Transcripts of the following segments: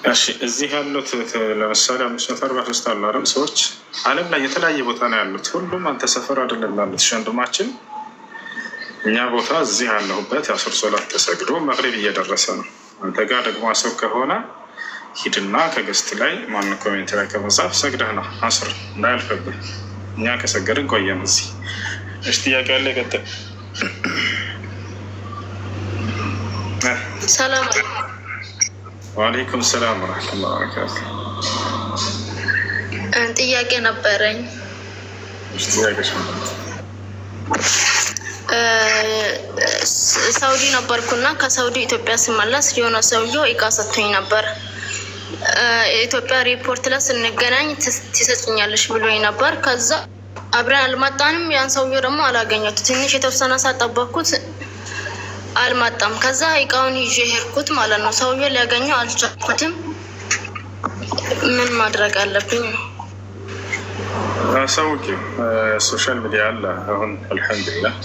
እሺ እዚህ ያሉት ለምሳሌ 543 አሉ አይደል? ሰዎች ዓለም ላይ የተለያየ ቦታ ነው ያሉት። ሁሉም አንተ ሰፈር አይደለም ያሉት ወንድማችን። እኛ ቦታ እዚህ ያለሁበት የአስር ሶላት ተሰግዶ መግሪብ እየደረሰ ነው። አንተ ጋር ደግሞ አስር ከሆነ ሂድና ከገስት ላይ ማን ኮሜንት ላይ ከመጻፍ ሰግደህ ነው አስር እንዳያልፍብህ። እኛ ከሰገድን ቆየን እዚህ። እሺ ጥያቄ ያለ ይቀጥል። ሰላም ወአለይኩም ሰላም ወረሕመቱላሂ ወበረካቱ። ጥያቄ ነበረኝ። ሳውዲ ነበርኩና ከሳውዲ ኢትዮጵያ ስመለስ የሆነ ሰውዬው እቃ ሰጥቶኝ ነበር። ኢትዮጵያ ሪፖርት ላይ ስንገናኝ ትሰጭኛለሽ ብሎኝ ነበር። ከዛ አብረን አልመጣንም። ያን ሰውዬው ደግሞ አላገኘሁት። ትንሽ የተወሰነ ሰዓት ጠበቅኩት፣ አልመጣም። ከዛ እቃውን ይዤ ሄድኩት ማለት ነው። ሰውዬው ሊያገኘው አልቻልኩትም። ምን ማድረግ አለብኝ ነው? ሰውዬ ሶሻል ሚዲያ አለ አሁን አልሐምዱሊላህ።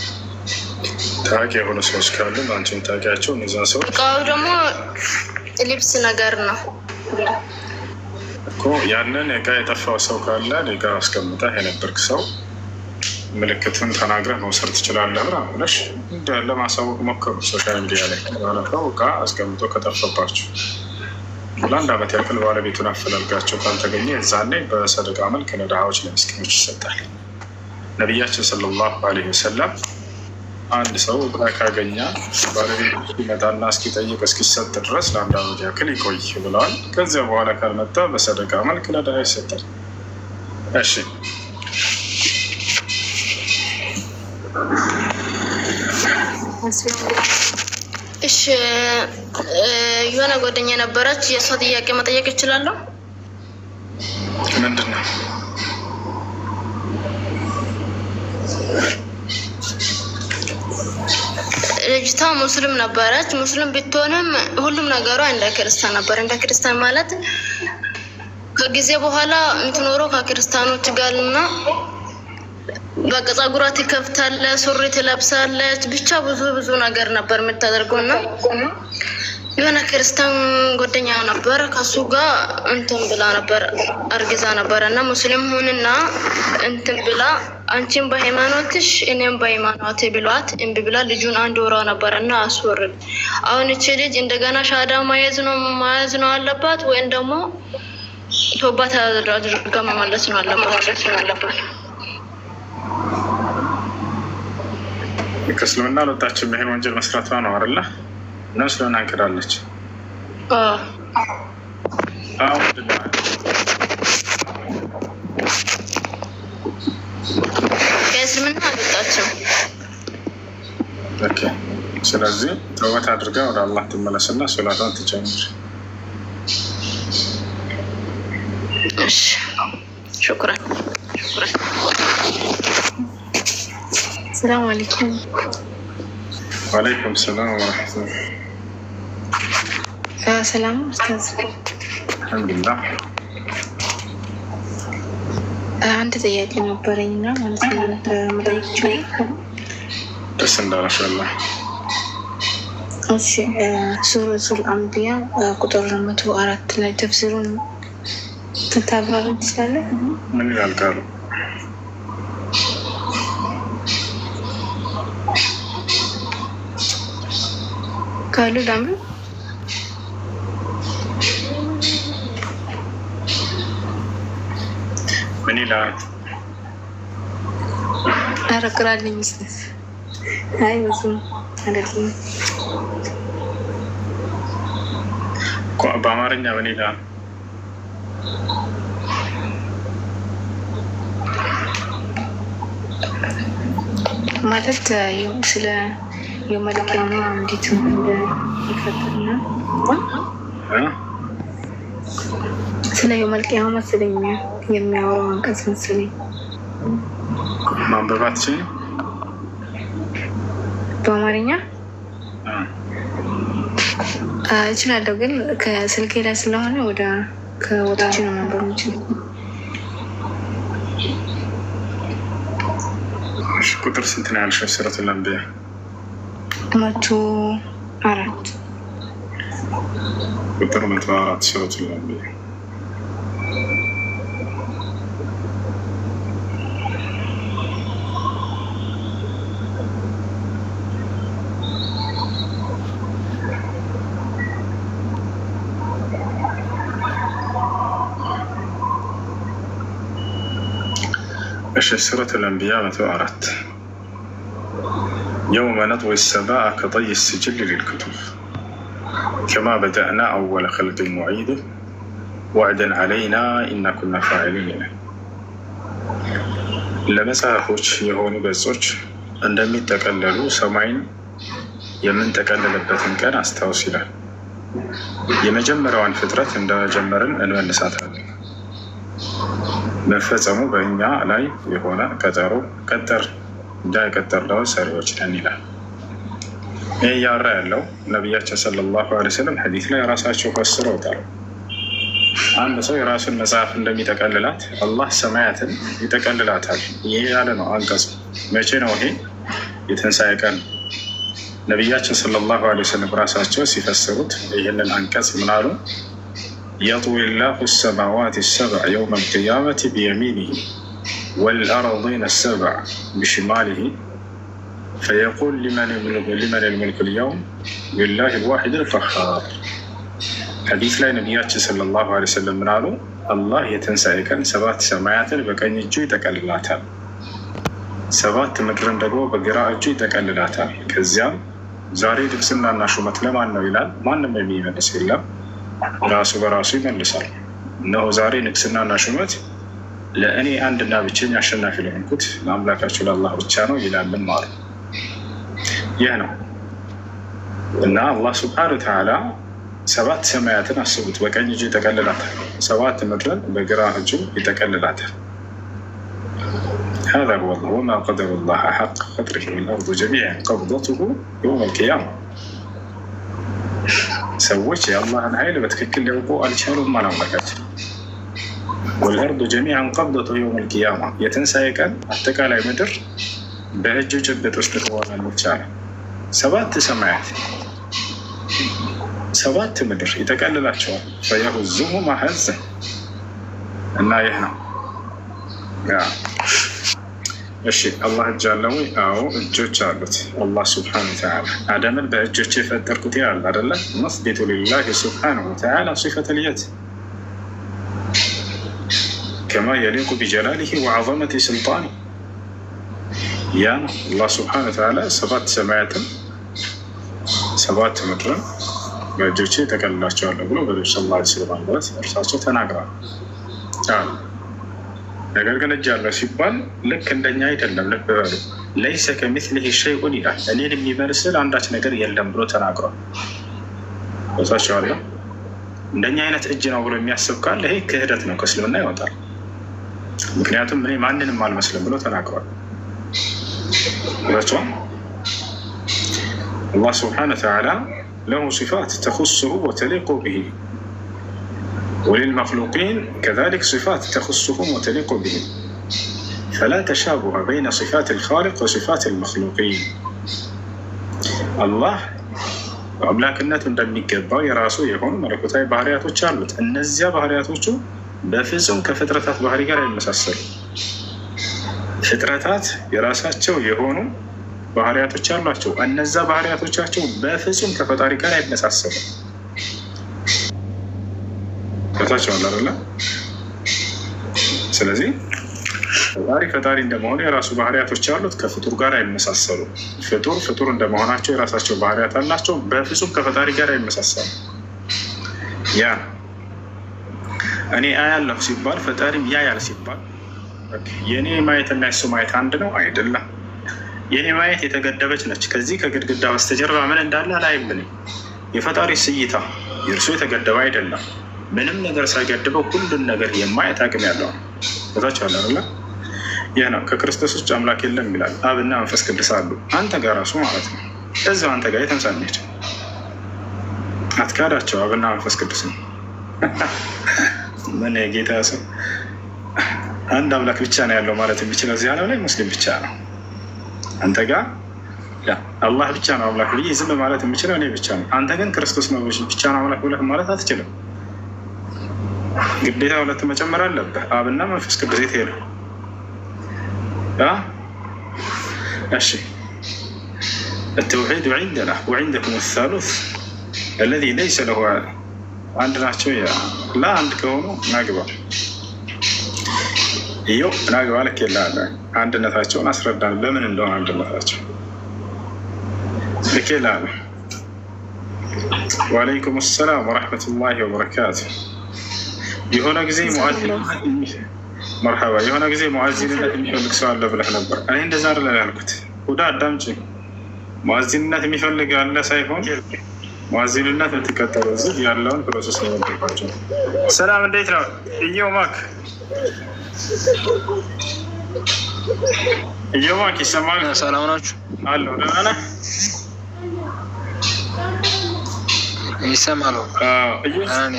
ታዋቂ የሆኑ ሰዎች ካሉ አንቺም ታውቂያቸው እነዛ ሰዎች። እቃው ደግሞ ልብስ ነገር ነው እኮ። ያንን እቃ የጠፋው ሰው ካለ እቃ አስቀምጠህ የነበርክ ሰው ምልክቱን ተናግረህ መውሰድ ትችላለህ ብለሽ ለማሳወቅ ሞክሩ። ሶሻል ሚዲያ ላይ ባለፈው እቃ አስቀምጦ ከጠፈባችሁ ለአንድ ዓመት ያክል ባለቤቱን አፈላልጋቸው ካልተገኘ የዛኔ በሰደቃ መልክ ለድሃዎች ለምስኪኖች ይሰጣል። ነቢያችን ሰለላሁ ዐለይሂ ወሰለም አንድ ሰው እቃ ካገኘ ባለቤቱ ሲመጣና እስኪጠይቅ እስኪሰጥ ድረስ ለአንድ ዓመት ያክል ይቆይ ብለዋል። ከዚያ በኋላ ካልመጣ በሰደቃ መልክ ለድሃ ይሰጣል። እሺ እሺ የሆነ ጓደኛ ነበረች። የእሷ ጥያቄ መጠየቅ ይችላለሁ? ምንድን ነው? ልጅቷ ሙስሊም ነበረች። ሙስሊም ብትሆንም ሁሉም ነገሯ እንደ ክርስቲያን ነበር። እንደ ክርስቲያን ማለት ከጊዜ በኋላ የምትኖረው ከክርስቲያኖች ጋር እና በቃ ፀጉሯ ትከፍታለች፣ ሱሪ ትለብሳለች። ብቻ ብዙ ነገር ነበር የምታደርገው እና የሆነ ክርስቲያን ጓደኛ ነበር። ከሱ ጋር እንትን ብላ ነበር፣ አርግዛ ነበረ እና ሙስሊም ሁንና እንትን ብላ አንቺን በሃይማኖትሽ እኔም በሃይማኖቴ ብሏት እምቢ ብላ ልጁን 1 ወሯ ነበረ እና አስወርድ። አሁን እቺ ልጅ እንደገና ሻዳ ማየዝ ነው አለባት ወይም ደግሞ ቶባት አድርጋ መመለስ ነው አለባት? ከእስልምና አልወጣችም። ይሄን ወንጀል መስራቷ ነው አይደለ? ነው ስለሆነ አንክዳለች። ከእስልምና አልወጣችም። ኦኬ። ስለዚህ ተውበት አድርጋ ወደ አላህ ትመለስና ሶላቷን ትጨምር። እሺ ሹክራን። ሰላም አለይኩም። ወአለይኩም ሰላም ወራህመቱላህ። ሰላም ኡስታዝ። አልሐምዱሊላህ። አንድ ጥያቄ ነበረኝና ማለት ነው መጠየቅ ይችላል? ደስ እንዳለሻለህ። እሺ ሱረቱል አንቢያ ቁጥር 104 ላይ ተፍሲሩን ትታብራሪ ትችላለህ? ምን ይላል ቃሉ? ካሉ ደግሞ ምን ይላል? አረቅራልኝ ስ አይ ብዙም አይደለም። በአማርኛ ምን ይላል? ማለት ስለ የመልቂያማ እንዴት እንደሚፈጠርና ስለ የመልቂያማ መሰለኝ የሚያወራው አንቀጽ መሰለኝ። ማንበባት ሲ በአማርኛ እችላለሁ፣ ግን ከስልኬ ላይ ስለሆነ ወደ ከወጣች ነው ማንበብ የምችለው። ቁጥር ስንት ነው ያልሽው? ሱረቱል አንቢያ 104 ቁጥር 104 ሱረቱል አንቢያ። ሱረቱል አንቢያ 104 يوم نطوي السماء كطي السجل للكتب كما بدأنا أول خلق نعيده وعدا علينا إنا كنا فاعلين. ለመጽሐፎች የሆኑ ገጾች እንደሚጠቀለሉ ሰማይን የምንጠቀልልበትን ቀን አስታውስ ይላል። የመጀመሪያዋን ፍጥረት እንደጀመርን እንመልሳታለን። መፈጸሙ በእኛ ላይ የሆነ ቀጠር እንዳይቀጠርነው ሰሪዎች ነን ይላል። ይህ እያወራ ያለው ነቢያችን ሰለላሁ ዐለይሂ ወሰለም ሐዲስ ላይ ራሳቸው ፈስረውታል። አንድ ሰው የራሱን መጽሐፍ እንደሚጠቀልላት አላህ ሰማያትን ይጠቀልላታል። ይሄ ያለ ነው አንቀጹ። መቼ ነው ይሄ? የትንሣኤ ቀን። ነቢያችን ሰለላሁ ዐለይሂ ወሰለም ራሳቸው ሲፈስሩት ይህንን አንቀጽ ምን አሉ? يطوي الله السماوات السبع يوم القيامة بيمينه والأرضين السبع بشماله فيقول لمن الملك اليوم لله الواحد القهار. حديث لا نبيات صلى الله عليه وسلم من قالوا الله يتنسى كان سبات سماوات بكن يجي تكللاتها سبات مدرن دغو بقراء يجي تكللاتها كزيام زاري دكسنا ناشومت لما ነው ይላል። ማንም የሚመልስ የለም። ራሱ በራሱ ይመልሳል። እነሆ ዛሬ ንግስናና ሹመት ለእኔ አንድና ብቸኛ አሸናፊ ለሆንኩት ለአምላካቸው ለአላህ ብቻ ነው ይላልን ማለት ይህ ነው። እና አላህ ስብሐነሁ ወተዓላ ሰባት ሰማያትን አስቡት በቀኝ እጁ ይጠቀልላታል፣ ሰባት ምድርን በግራ እጁ ይጠቀልላታል። هذا هو الله وما قدر الله حق قدره والأرض جميعا قبضته يوم القيامة. ሰዎች የአላህን ኃይል በትክክል ሊያውቁ አልቻሉም አላመለካቸው። ወልአርዱ ጀሚዐን ቀብደቱ የውም ልቅያማ የትንሣኤ ቀን አጠቃላይ ምድር በእጁ ጭብጥ ውስጥ ትሆናለች አለ። ሰባት ሰማያት ሰባት ምድር ይጠቀልላቸዋል። ፈየሁዙሁ ማሐዘን እና ይህ ነው። እሺ አላህ እጅ አለው ወይ? አዎ እጆች አሉት። አላህ ስብሐነሁ ወተዓላ አደምን በእጆች የፈጠርኩት ይላል አይደለ? መስቢቱ ሊላሂ ስብሐነሁ ወተዓላ ሲፈተል የድ ከማ የሊቁ ቢጀላሊሂ ወዐዘመቲ ስልጣኒ። ያ አላህ ስብሐነሁ ወተዓላ ሰባት ሰማያትን ሰባት ምድርን በእጆቼ ተቀልላቸዋለሁ ብሎ በነብዩ ሰለላሁ ዐለይሂ ወሰለም እርሳቸው ተናግረዋል። ነገር ግን እጅ አለው ሲባል ልክ እንደኛ አይደለም። ልብ በሉ። ለይሰ ከሚስሊሂ ሸይኡን ይላል። እኔን የሚመስል አንዳች ነገር የለም ብሎ ተናግሯል። ቦታቸዋለሁ እንደኛ አይነት እጅ ነው ብሎ የሚያስብ ካለ ይሄ ክህደት ነው፣ ከእስልምና ይወጣል። ምክንያቱም እኔ ማንንም አልመስልም ብሎ ተናግሯል። ቦታቸዋ አላህ ስብሐነሁ ወተዓላ ለሁ ሲፋት ተኹሱሁ ወተሊቁ ቢሂ وللمخلوقين كذلك صفات تخصهم وتليق بهم فلا تشابه بين صفات الخالق وصفات المخلوقين. الله አምላክነቱ እንደሚገባው የራሱ የሆኑ መለኮታዊ ባህሪያቶች አሉት። እነዚያ ባህሪያቶቹ በፍጹም ከፍጥረታት ባህሪ ጋር አይመሳሰሉ። ፍጥረታት የራሳቸው የሆኑ ባህሪያቶች አሏቸው። እነዛ ባህሪያቶቻቸው በፍጹም ከፈጣሪ ጋር አይመሳሰሉ። ታቸው አላለ። ስለዚህ ፈጣሪ እንደመሆኑ የራሱ ባህሪያቶች አሉት፣ ከፍጡር ጋር አይመሳሰሉ። ፍጡር እንደመሆናቸው የራሳቸው ባህሪያት አላቸው፣ በፍጹም ከፈጣሪ ጋር አይመሳሰሉ። ያ እኔ አያለሁ ሲባል ፈጣሪም ያያል ሲባል የኔ ማየት እና የሱ ማየት አንድ ነው አይደለም። የኔ ማየት የተገደበች ነች። ከዚህ ከግድግዳ በስተጀርባ ምን እንዳለ አላይም። የፈጣሪ እይታ የእርሱ የተገደበ አይደለም። ምንም ነገር ሳይገድበው ሁሉን ነገር የማየት አቅም ያለው ቦታች አለ። ይህ ነው ከክርስቶስ ውጭ አምላክ የለም ይላል። አብና መንፈስ ቅዱስ አሉ አንተ ጋር ራሱ ማለት ነው። እዛው አንተ ጋር የተምሳሌት አትካዳቸው። አብና መንፈስ ቅዱስ ነው። ምን የጌታ ሰው አንድ አምላክ ብቻ ነው ያለው ማለት የሚችለው እዚህ ዓለም ላይ ሙስሊም ብቻ ነው። አንተ ጋር አላህ ብቻ ነው አምላክ ብዬ ዝም ማለት የምችለው እኔ ብቻ ነው። አንተ ግን ክርስቶስ ነው ብቻ ነው አምላክ ብለህ ማለት አትችልም። ግዴታ ሁለት መጨመር አለብህ። አብና መንፈስ ቅዱስ የት ሄዱ? እሺ التوحيد عندنا وعندكم الثالث الذي ليس له አንድ ናቸው። ላ አንድ ከሆኑ ናግባ ይኸው ናግባ ልክ የለ አንድነታቸውን አስረዳን። ለምን እንደሆነ አንድነታቸው ልክ የለ። ወአለይኩም ሰላም ወረሕመቱላሂ ወበረካቱ። የሆነ ጊዜ መርሐባ የሆነ ጊዜ ሙአዚንነት የሚፈልግ ሰው አለ ብለህ ነበር። እኔ እንደዛ አይደለም ያልኩት። ሁዳ አዳምጪ። ሙአዚንነት የሚፈልግ አለ ሳይሆን ሙአዚንነት የምትከተለው እዚህ ያለውን ፕሮሰስ ነው የምንጠይቃቸው። ሰላም እንዴት ነው? እየውማክ ይሰማል? ሰላም ናችሁ? አለሁ። ደህና ነህ? ይሰማል?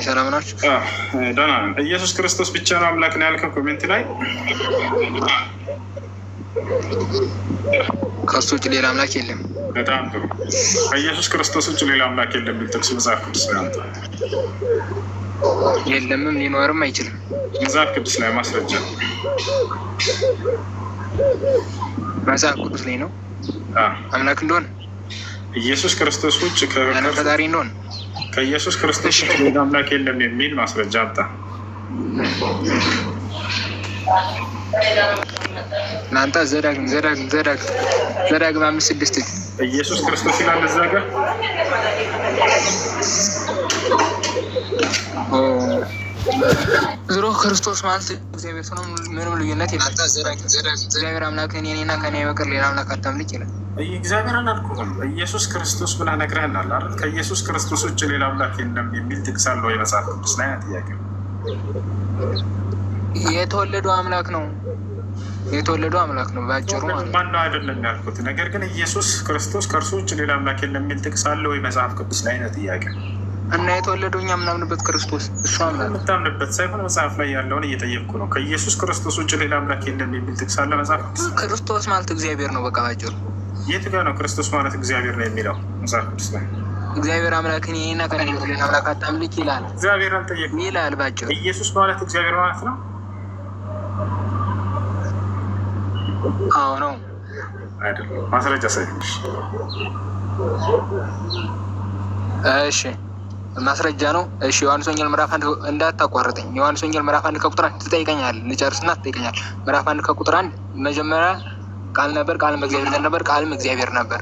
ሰላም ናችሁ? ደህና ነን። ኢየሱስ ክርስቶስ ብቻ ነው አምላክ ነው ያልከው ኮሜንት ላይ። ከሱ ውጭ ሌላ አምላክ የለም። በጣም ጥሩ። ከኢየሱስ ክርስቶስ ውጭ ሌላ አምላክ የለም የሚል ጥቅስ መጽሐፍ ቅዱስ ላይ አንተ የለምም ሊኖርም አይችልም። መጽሐፍ ቅዱስ ላይ ማስረጃ መጽሐፍ ቅዱስ ላይ ነው አምላክ እንደሆነ ኢየሱስ ክርስቶስ ውጭ ፈጣሪ እንደሆነ ከኢየሱስ ክርስቶስ ውጭ ሌላ አምላክ የለም የሚል ማስረጃ አምጣ። እናንተ ዘዳግም 5:6 ኢየሱስ ክርስቶስ ይላል እዛ ጋር። ዝሮ ክርስቶስ ማለት እግዚአብሔር ነው። ምንም ልዩነት የለም። እግዚአብሔር አምላክ እኔና ከኔ በቀር ሌላ አምላክ አታምልክ ይላል። እግዚአብሔር አላልኩም። ኢየሱስ ክርስቶስ ብለህ ነግረህናል አይደል? ከኢየሱስ ክርስቶስ ውጭ ሌላ አምላክ የለም የሚል ጥቅስ አለው የመጽሐፍ ቅዱስ ላይ። ጥያቄ የተወለደው አምላክ ነው። የተወለደው አምላክ ነው ባጭሩ ማለት ነው። አይደለም ያልኩት። ነገር ግን ኢየሱስ ክርስቶስ ከእርሱ ውጭ ሌላ አምላክ የለም የሚል ጥቅስ አለው የመጽሐፍ ቅዱስ ላይ ነው ጥያቄ። እና የተወለደው እኛ የምናምንበት ክርስቶስ እሱ አምላክ የምታምንበት ሳይሆን መጽሐፍ ላይ ያለውን እየጠየቅኩ ነው። ከኢየሱስ ክርስቶስ ውጭ ሌላ አምላክ የለም የሚል ጥቅስ አለ መጽሐፍ ቅዱስ? ክርስቶስ ማለት እግዚአብሔር ነው። በቃ ባጭሩ የት ጋር ነው ክርስቶስ ማለት እግዚአብሔር ነው የሚለው መጽሐፍ ቅዱስ ላይ? እግዚአብሔር አምላክ እኔና ከኔ በቀር ሌላ አምላክ አታምልክ ይላል። እግዚአብሔር አልጠየቅም ይላል ባጭሩ። ኢየሱስ ማለት እግዚአብሔር ማለት ነው? አዎ ነው አይደለም? ማስረጃ ሳይሆንሽ። እሺ ማስረጃ ነው። እሺ ዮሐንስ ወንጌል ምዕራፍ 1 እንዳታቋርጠኝ። ዮሐንስ ወንጌል ምዕራፍ 1 ከቁጥር 1 ትጠይቀኛለህ። ልጨርስና ትጠይቀኛለህ። ምዕራፍ 1 ከቁጥር 1 መጀመሪያ ቃል ነበር፣ ቃልም በእግዚአብሔር ዘንድ ነበር፣ ቃልም እግዚአብሔር ነበር፣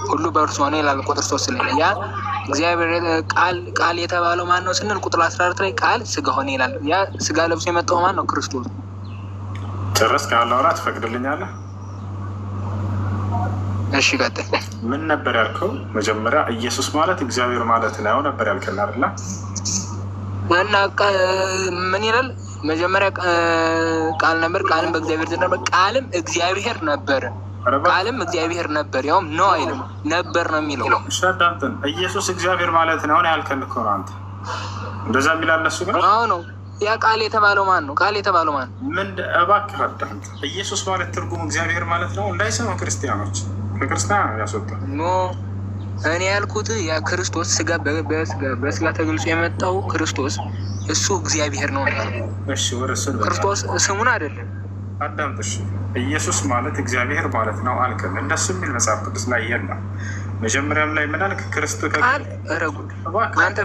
ሁሉ በእርሱ ሆነ ይላል። ቁጥር 3 ላይ ያ እግዚአብሔር ቃል የተባለው ማን ነው ስንል ቁጥር 14 ላይ ቃል ስጋ ሆነ ይላል። ያ ስጋ ለብሶ የመጣው ማን ነው? ክርስቶስ። ጨረስ ካላወራ ትፈቅድልኛለህ? እሺ ቀጥል። ምን ነበር ያልከው? መጀመሪያ ኢየሱስ ማለት እግዚአብሔር ማለት ነው ነበር ያልከን አይደል? እና ምን ይላል? መጀመሪያ ቃል ነበር፣ ቃልም በእግዚአብሔር ዘንድ ነበር፣ ቃልም እግዚአብሔር ነበር፣ ቃልም እግዚአብሔር ነበር። ያውም ነው አይልም ነበር ነው የሚለው። ሻዳንተን ኢየሱስ እግዚአብሔር ማለት ነው ያልከን እኮ ነው አንተ። እንደዛ የሚላል እሱ ጋር አዎ ነው። ያ ቃል የተባለው ማን ነው? ቃል የተባለው ማን ነው? ምን እባክህ አዳምጥ። ኢየሱስ ማለት ትርጉም እግዚአብሔር ማለት ነው እንዳይሰሙ ክርስቲያኖች ከክርስቲያን ያስወጣ ኖ እኔ ያልኩት ያ ክርስቶስ በስጋ ተገልጾ የመጣው ክርስቶስ እሱ እግዚአብሔር ነው። እሺ ወደ እሱ ክርስቶስ ስሙን አይደለም። አዳምጥ። እሺ ኢየሱስ ማለት እግዚአብሔር ማለት ነው አልከን። እንደሱ የሚል መጽሐፍ ቅዱስ ላይ የለም። መጀመሪያም ላይ ምን አልክ? ክርስቶስ ቃል ረጉድ አንተ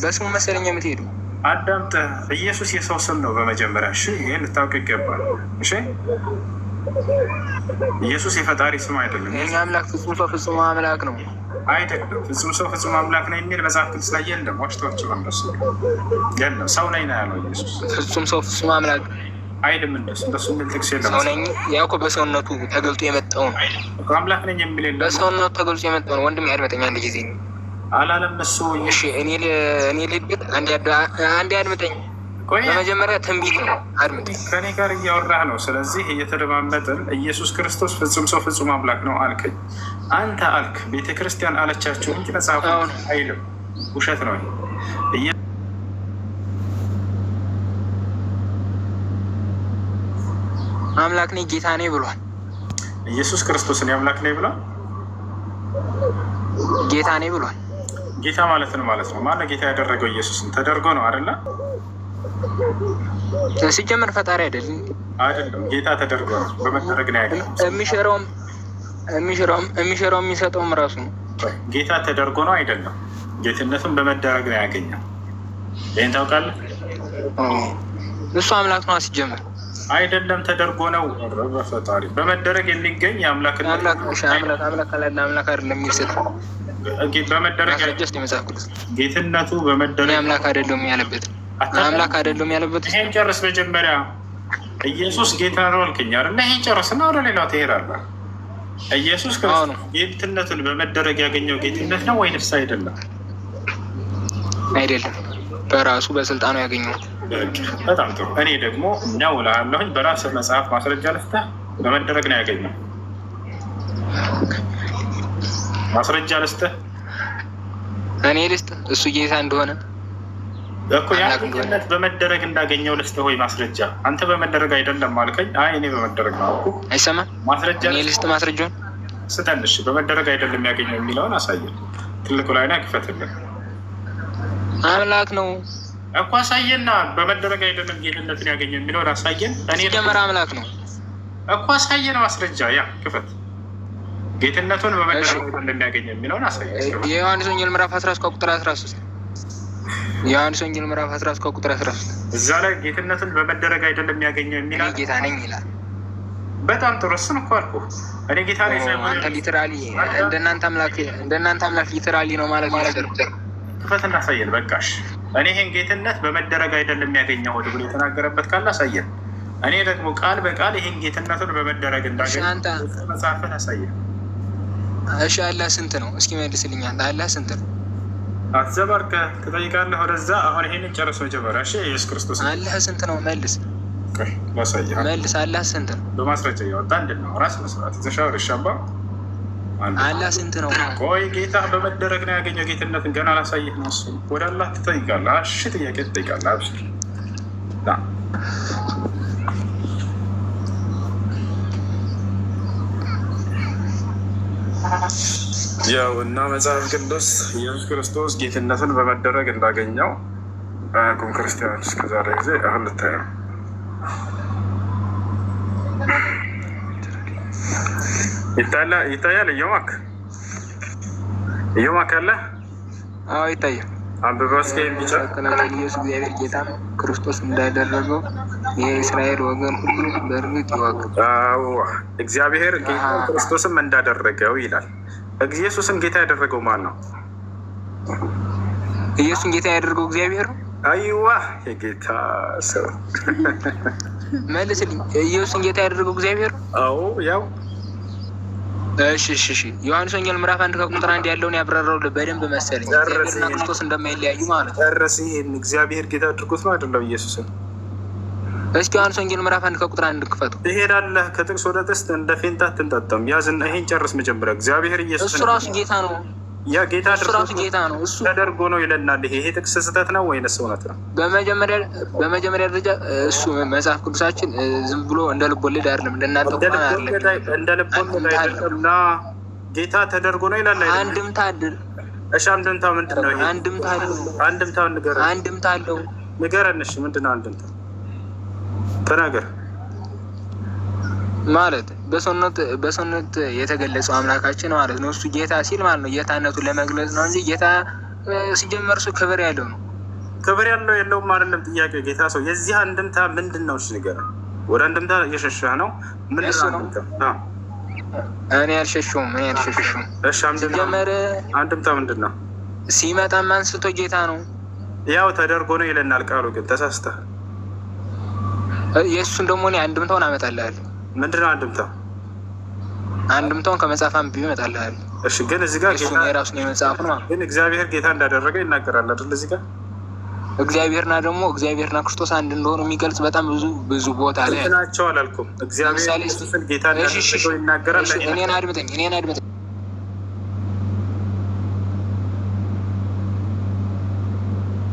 በስሙ መሰለኝ የምትሄዱ። አዳምጥ። ኢየሱስ የሰው ስም ነው በመጀመሪያ። እሺ ይሄን ልታውቅ ይገባል። እሺ ኢየሱስ የፈጣሪ ስም አይደለም። የኛ አምላክ ፍጹም ሰው ፍጹም አምላክ ነው አይደለም። ፍጹም ሰው ፍጹም አምላክ ነው የሚል መጽሐፍ ቅዱስ ላይ የለም። ዋሽቷቸው እንደሱ የለም። ሰው ነኝ ነው ያለው ኢየሱስ። ፍጹም ሰው ፍጹም አምላክ አይደለም። እንደሱ የሚል ጥቅስ የለም። ሰው ነኝ ያው እኮ በሰውነቱ ተገልጦ የመጣው ነው። አምላክ ነኝ የሚል የለም። በሰውነቱ ተገልጦ የመጣው ነው። ወንድም ያድመጠኛ አንድ ጊዜ አላለም እሱ። እሺ እኔ ልሂድ። አንድ አድምጠኝ። በመጀመሪያ ትንቢት ነው። አድምጠኝ። ከኔ ጋር እያወራህ ነው። ስለዚህ እየተደማመጥን ኢየሱስ ክርስቶስ ፍጹም ሰው ፍጹም አምላክ ነው አልከኝ። አንተ አልክ ቤተ ክርስቲያን አለቻቸው እንጂ መጽሐፉ አይልም። ውሸት ነው። አምላክ ነኝ ጌታ ነኝ ብሏል። ኢየሱስ ክርስቶስን አምላክ ነኝ ብሏል። ጌታ ነኝ ብሏል። ጌታ ማለት ነው ማለት ነው። ማነው ጌታ ያደረገው? ኢየሱስን ተደርጎ ነው አይደለ? ሲጀመር ፈጣሪ አይደለም። አይደለም ጌታ ተደርጎ ነው፣ በመደረግ ነው ያገኘው። የሚሽረውም የሚሰጠውም ራሱ ነው። ጌታ ተደርጎ ነው አይደለም፣ ጌትነቱን በመደረግ ነው ያገኘው። ይህን ታውቃለህ? እሱ አምላክ ነው ሲጀመር። አይደለም ተደርጎ ነው። በፈጣሪ በመደረግ የሚገኝ የአምላክነት አምላክ አይደለም የሚሰጥ በመደረግ ጌትነቱ በመደረግ አምላክ አይደለም ያለበት አምላክ አይደለም ያለበት። ይሄን ጨርስ መጀመሪያ። ኢየሱስ ጌታ ነው አልከኝ አይደል? ይሄን ጨርስና ወደ ሌላው ትሄዳለህ። ኢየሱስ ክርስቶስ ጌትነቱን በመደረግ ያገኘው ጌትነት ነው ወይንስ አይደለም? አይደለም፣ በራሱ በስልጣኑ ያገኘው። በጣም ጥሩ። እኔ ደግሞ እኛው እልሃለሁኝ በራስህ መጽሐፍ ማስረጃ ልስጥህ። በመደረግ ነው ያገኘው። ማስረጃ ልስጥህ። እኔ ልስጥ እሱ ጌታ እንደሆነ እኮ ያ ጌትነት በመደረግ እንዳገኘው ልስጥህ ወይ ማስረጃ? አንተ በመደረግ አይደለም አልከኝ። አይ እኔ በመደረግ ነው አልኩ። አይሰማም። ማስረጃ እኔ ልስጥ ማስረጃውን ስጠን። እሺ በመደረግ አይደለም ያገኘው የሚለውን አሳየን። ትልቁ ላይ ና ክፈትልን። አምላክ ነው እኮ አሳየና። በመደረግ አይደለም ጌትነትን ያገኘው የሚለውን አሳየን። እኔ ጀመረ አምላክ ነው እኮ አሳየን። ማስረጃ ያ ክፈት። ጌትነቱን በመደረግ አይደለም ያገኘው የሚለውን አሳየን። የዮሐንስ ወንጌል ምዕራፍ 13 ከቁጥር 13 ዮሐንስ ወንጌል ምዕራፍ 13 ከቁጥር 13 እዛ ላይ ጌትነቱን በመደረግ አይደለም ያገኘው የሚላል ጌታ ነኝ ይላል። በጣም ጥሩ። እሱን እኮ አልኩ እኔ ጌታ ነኝ ሳይሆን አንተ ሊተራሊ እንደናንተ አምላክ ሊተራሊ ነው ማለት ነው። ክፈት እናሳየን። በቃሽ። እኔ ይሄን ጌትነት በመደረግ አይደለም ያገኘው ብሎ የተናገረበት ካለ አሳየን። እኔ ደግሞ ቃል በቃል ይሄን ጌትነቱን በመደረግ እንዳገኘው መጽሐፍን አሳየን። እሺ አላህ ስንት ነው? እስኪ መልስልኝ። አላህ ስንት ነው? አትዘባርቀ ትጠይቃለህ ወደዛ። አሁን ይሄንን ጨርስ መጀመሪያ። እሺ ኢየሱስ ክርስቶስ አላህ ስንት ነው? መልስ ማሳየህ መልስ። አላህ ስንት ነው? በማስረጃ እያወጣ እንድነው ራስ መስራት ተሻወር ሻባ አላህ ስንት ነው? ቆይ ጌታ በመደረግ ነው ያገኘው ጌትነትን ገና አላሳየህ ነው። እሱ ወደ አላህ ትጠይቃለህ። እሺ ጥያቄ ትጠይቃለህ። አብሽር ያው እና መጽሐፍ ቅዱስ ኢየሱስ ክርስቶስ ጌትነትን በመደረግ እንዳገኘው አያውቁም ክርስቲያኖች እስከዛሬ ጊዜ። አሁን ልታየው ይታያል። እየማክ አለ። አዎ ይታያል። አንብበው እስኪ ቢጫ ኢየሱስ እግዚአብሔር ጌታ ክርስቶስ እንዳደረገው የእስራኤል ወገን ሁሉ በእርግጥ ይወቅ። እግዚአብሔር ጌታ ክርስቶስም እንዳደረገው ይላል። ኢየሱስን ጌታ ያደረገው ማን ነው? ኢየሱስን ጌታ ያደረገው እግዚአብሔር ነው። አይዋ የጌታ ሰው መልስልኝ። ኢየሱስን ጌታ ያደረገው እግዚአብሔር ነው። አዎ ያው እሺ ዮሐንስ ወንጌል ምዕራፍ 1 ከቁጥር 1 ያለውን ያብራራው በደንብ መሰለኝ። እግዚአብሔርና ክርስቶስ እንደማይለያዩ ማለት ነው። ጨርስ። ይሄን እግዚአብሔር ጌታ አድርጎት ነው አይደለም ኢየሱስን? እስኪ ዮሐንስ ወንጌል ምዕራፍ 1 ከቁጥር 1 ክፈቱ። ትሄዳለህ ከጥቅስ ወደ ጥቅስ እንደ ፌንታ አትንጣጣም። ያዝና ይሄን ጨርስ መጀመሪያ። እግዚአብሔር ኢየሱስ እሱ ራሱ ጌታ ነው። ያ ጌታ ራሱ ጌታ ነው። እሱ ተደርጎ ነው ይለናል። ይሄ ጥቅስ ስህተት ነው ወይንስ እውነት ነው? በመጀመሪያ ደረጃ እሱ መጽሐፍ ቅዱሳችን ዝም ብሎ እንደ ልቦለድ አይደለም። እንደናንተ እንኳን አይደለም። እንደ ልቦለድ አይደለምና ጌታ ተደርጎ ነው ይላል። አንድምታ አይደል? እሺ አንድምታ ምንድን ነው? አንድምታ አይደል? አንድምታውን ንገረን። አንድምታ አለው። ንገረን። እሺ ምንድን ነው አንድምታ? ተናገር። ማለት በሰውነት የተገለጸው አምላካችን ማለት ነው። እሱ ጌታ ሲል ማለት ነው ጌታነቱን ለመግለጽ ነው እንጂ ጌታ ሲጀመር እሱ ክብር ያለው ነው። ክብር ያለው የለውም አይደለም ጥያቄ። ጌታ ሰው የዚህ አንድምታ ምንድን ነው? እሺ ንገረን። ወደ አንድምታ እየሸሸህ ነው። ምንድን ነው? እኔ አልሸሸሁም። እሺ አንድምታ ምንድን ነው? ሲመጣም አንስቶ ጌታ ነው። ያው ተደርጎ ነው ይለናል ቃሉ። ግን ተሳስተህ። የእሱን ደግሞ እኔ አንድምታውን አመጣልሃለሁ። ምንድን ነው አንድምታ? አንድምታውን ከመጽሐፍ አንብቤ እመጣልሃለሁ። እሺ ግን እዚህ ጋር ጌታ የራሱን የመጽሐፍ ነው። ግን እግዚአብሔር ጌታ እንዳደረገ ይናገራል አይደል? እዚህ ጋር እግዚአብሔርና ክርስቶስ አንድ እንደሆኑ የሚገልጽ በጣም ብዙ ቦታ ላይ ናቸው። አላልኩም? እግዚአብሔር ኢየሱስን ጌታ እንዳደረገው ይናገራል። እኔን አድምጠኝ።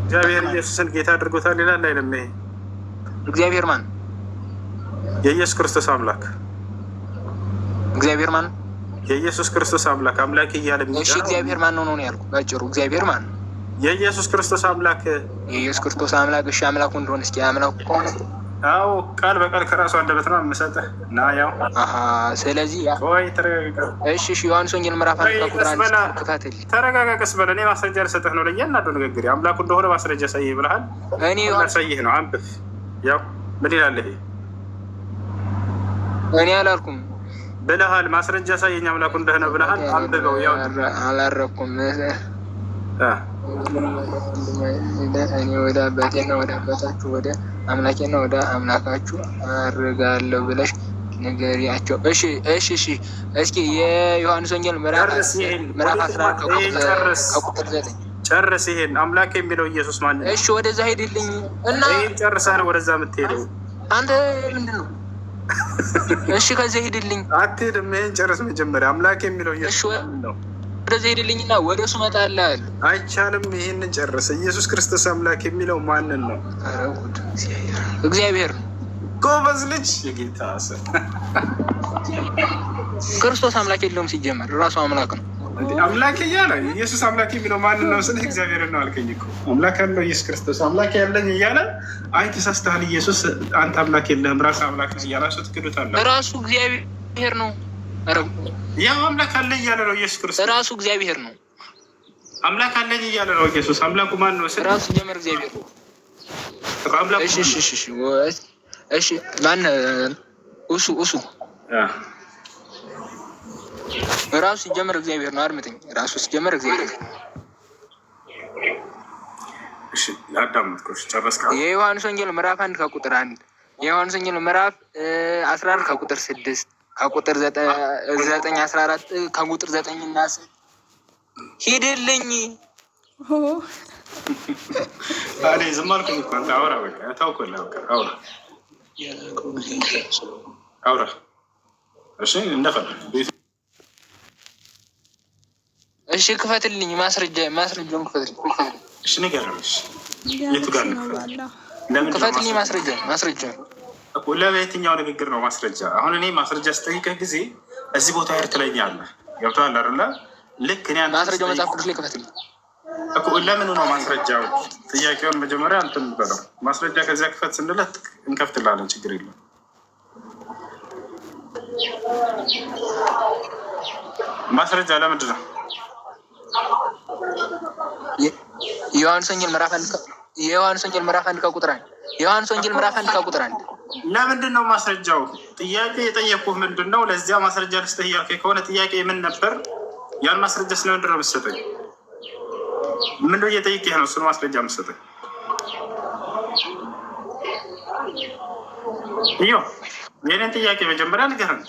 እግዚአብሔር ኢየሱስን ጌታ አድርጎታል ይላል አይደለም? ይሄ እግዚአብሔር ማን? የኢየሱስ ክርስቶስ አምላክ እግዚአብሔር ማን? የኢየሱስ ክርስቶስ አምላክ አምላክ እያለ እሺ እግዚአብሔር ማን ነው ነው ያልኩት ባጭሩ። እግዚአብሔር ማን ነው? የኢየሱስ ክርስቶስ አምላክ የኢየሱስ ክርስቶስ አምላክ። እሺ አምላኩ እንደሆነ እስኪ አምላኩ ከሆነ አዎ ቃል በቃል ከራሱ አንደበት ነው የምሰጥህ እና ያው ስለዚህ ወይ ተረጋጋ። እሺ ዮሐንስ ወንጌል ምዕራፍ 1 ቁጥር 1 ተከታተል። ተረጋጋ፣ ቀስ በል። እኔ ማስረጃ ልሰጥህ ነው ለእያንዳንዱ ንግግር አምላኩ እንደሆነ ማስረጃ ሳይህ ብለሃል። እኔ ሳይህ ነው አንብብ። ያው ምን ይላል ይሄ? እኔ አላልኩም ብለሃል። ማስረጃ ሳይኝ አምላኩ እንደሆነ ብለሃል። አንብበው። ያው አላረኩም እኔ ወደ አባቴና ወደ አባታችሁ ወደ አምላኬና ወደ አምላካችሁ አርጋለሁ ብለሽ ንገሪያቸው። እሺ እሺ እሺ። እስኪ የዮሐንስ ወንጌል ምዕራፍ 11 ከቁጥር 9 ጨርስ። ይሄን አምላክ የሚለው ኢየሱስ ማን ነው? እሺ ወደዛ ሄድልኝ እና ይሄን ጨርሰህ ነው ወደዛ የምትሄደው አንተ ምንድን ነው? እሺ ከዛ ሄድልኝ። አትሄድም። ይሄን ጨርስ መጀመሪያ። አምላክ የሚለው ኢየሱስ ነው። ወደዚህ ሄድልኝና ወደ እሱ እመጣለሁ። አይቻልም። ይሄንን ጨርስ። ኢየሱስ ክርስቶስ አምላክ የሚለው ማንን ነው? እግዚአብሔር ነው። ጎበዝ ልጅ። የጌታ ሰው ክርስቶስ አምላክ የለውም ሲጀመር ራሱ አምላክ ነው። አምላክ እያለ ኢየሱስ አምላክ የሚለው ማንን ነው ስልህ እግዚአብሔር ነው አልከኝ እኮ። አምላክ ያለው ኢየሱስ ክርስቶስ አምላክ ያለኝ እያለ አይ ተሳስተሃል፣ ኢየሱስ አንተ አምላክ የለህም ራሱ አምላክ እያላችሁ ትክዱታላችሁ። ራሱ እግዚአብሔር ነው። ያው አምላክ አለ እያለ ነው ኢየሱስ ክርስቶስ። ራሱ እግዚአብሔር ነው። አምላክ አለኝ እያለ ነው ኢየሱስ። አምላኩ ማን ነው? ራሱ ጀመር እግዚአብሔር ነው። እሺ እሺ እሺ እሺ። ማን እሱ ራሱ ሲጀመር እግዚአብሔር ነው። አድምጠኝ። ራሱ ሲጀመር እግዚአብሔር ነው። እሺ አዳምጥኩሽ። ጨረስክ? የዮሐንስ ወንጌል ምዕራፍ 1 ከቁጥር 1 የዮሐንስ ወንጌል ምዕራፍ 14 ከቁጥር 6 ከቁጥር 9 14 ከቁጥር 9 እና 10 ሂድልኝ። አሬ ዝም አልኩኝ እኮ አንተ አውራ። በቃ ታውቆልህ። በቃ አውራ። እሺ እንደፈለግ። እሺ ክፈትልኝ። ማስረጃውን ክፈትልኝ። እሺ ንገረኝ። የቱ ጋር ነው? ለምን ክፈትልኝ? ማስረጃ ለየትኛው ንግግር ነው ማስረጃ? አሁን እኔ ማስረጃ ስጠይቅህ ጊዜ እዚህ ቦታ ሄድ ትለኛለህ። ገብቶሃል አይደለ? ልክ እኔ ማስረጃው መጽሐፍ ቅዱስ ላይ ክፈትልኝ እኮ። ለምኑ ነው ማስረጃው? ጥያቄውን መጀመሪያ እንትን በለው። ማስረጃ ከዚያ ክፈት ስንለት እንከፍትላለን፣ ችግር የለም። ማስረጃ ለምንድን ነው? ዮሐንስ ወንጌል ምዕራፍ 1 ከቁጥር 1 ዮሐንስ ወንጌል ምዕራፍ 1 ከቁጥር 1 ለምንድን ነው ማስረጃው? ጥያቄ የጠየቁህ ምንድን ነው? ለዚያ ማስረጃ ልስጥህ እያልከኝ ከሆነ ጥያቄ ምን ነበር? ያን ማስረጃ ስለምንድን ነው የምትሰጠኝ? ምንድን እየጠየቅህ ነው? እሱን ማስረጃ የምትሰጠኝ? iyo የኔን ጥያቄ መጀመሪያ ንገረኝ።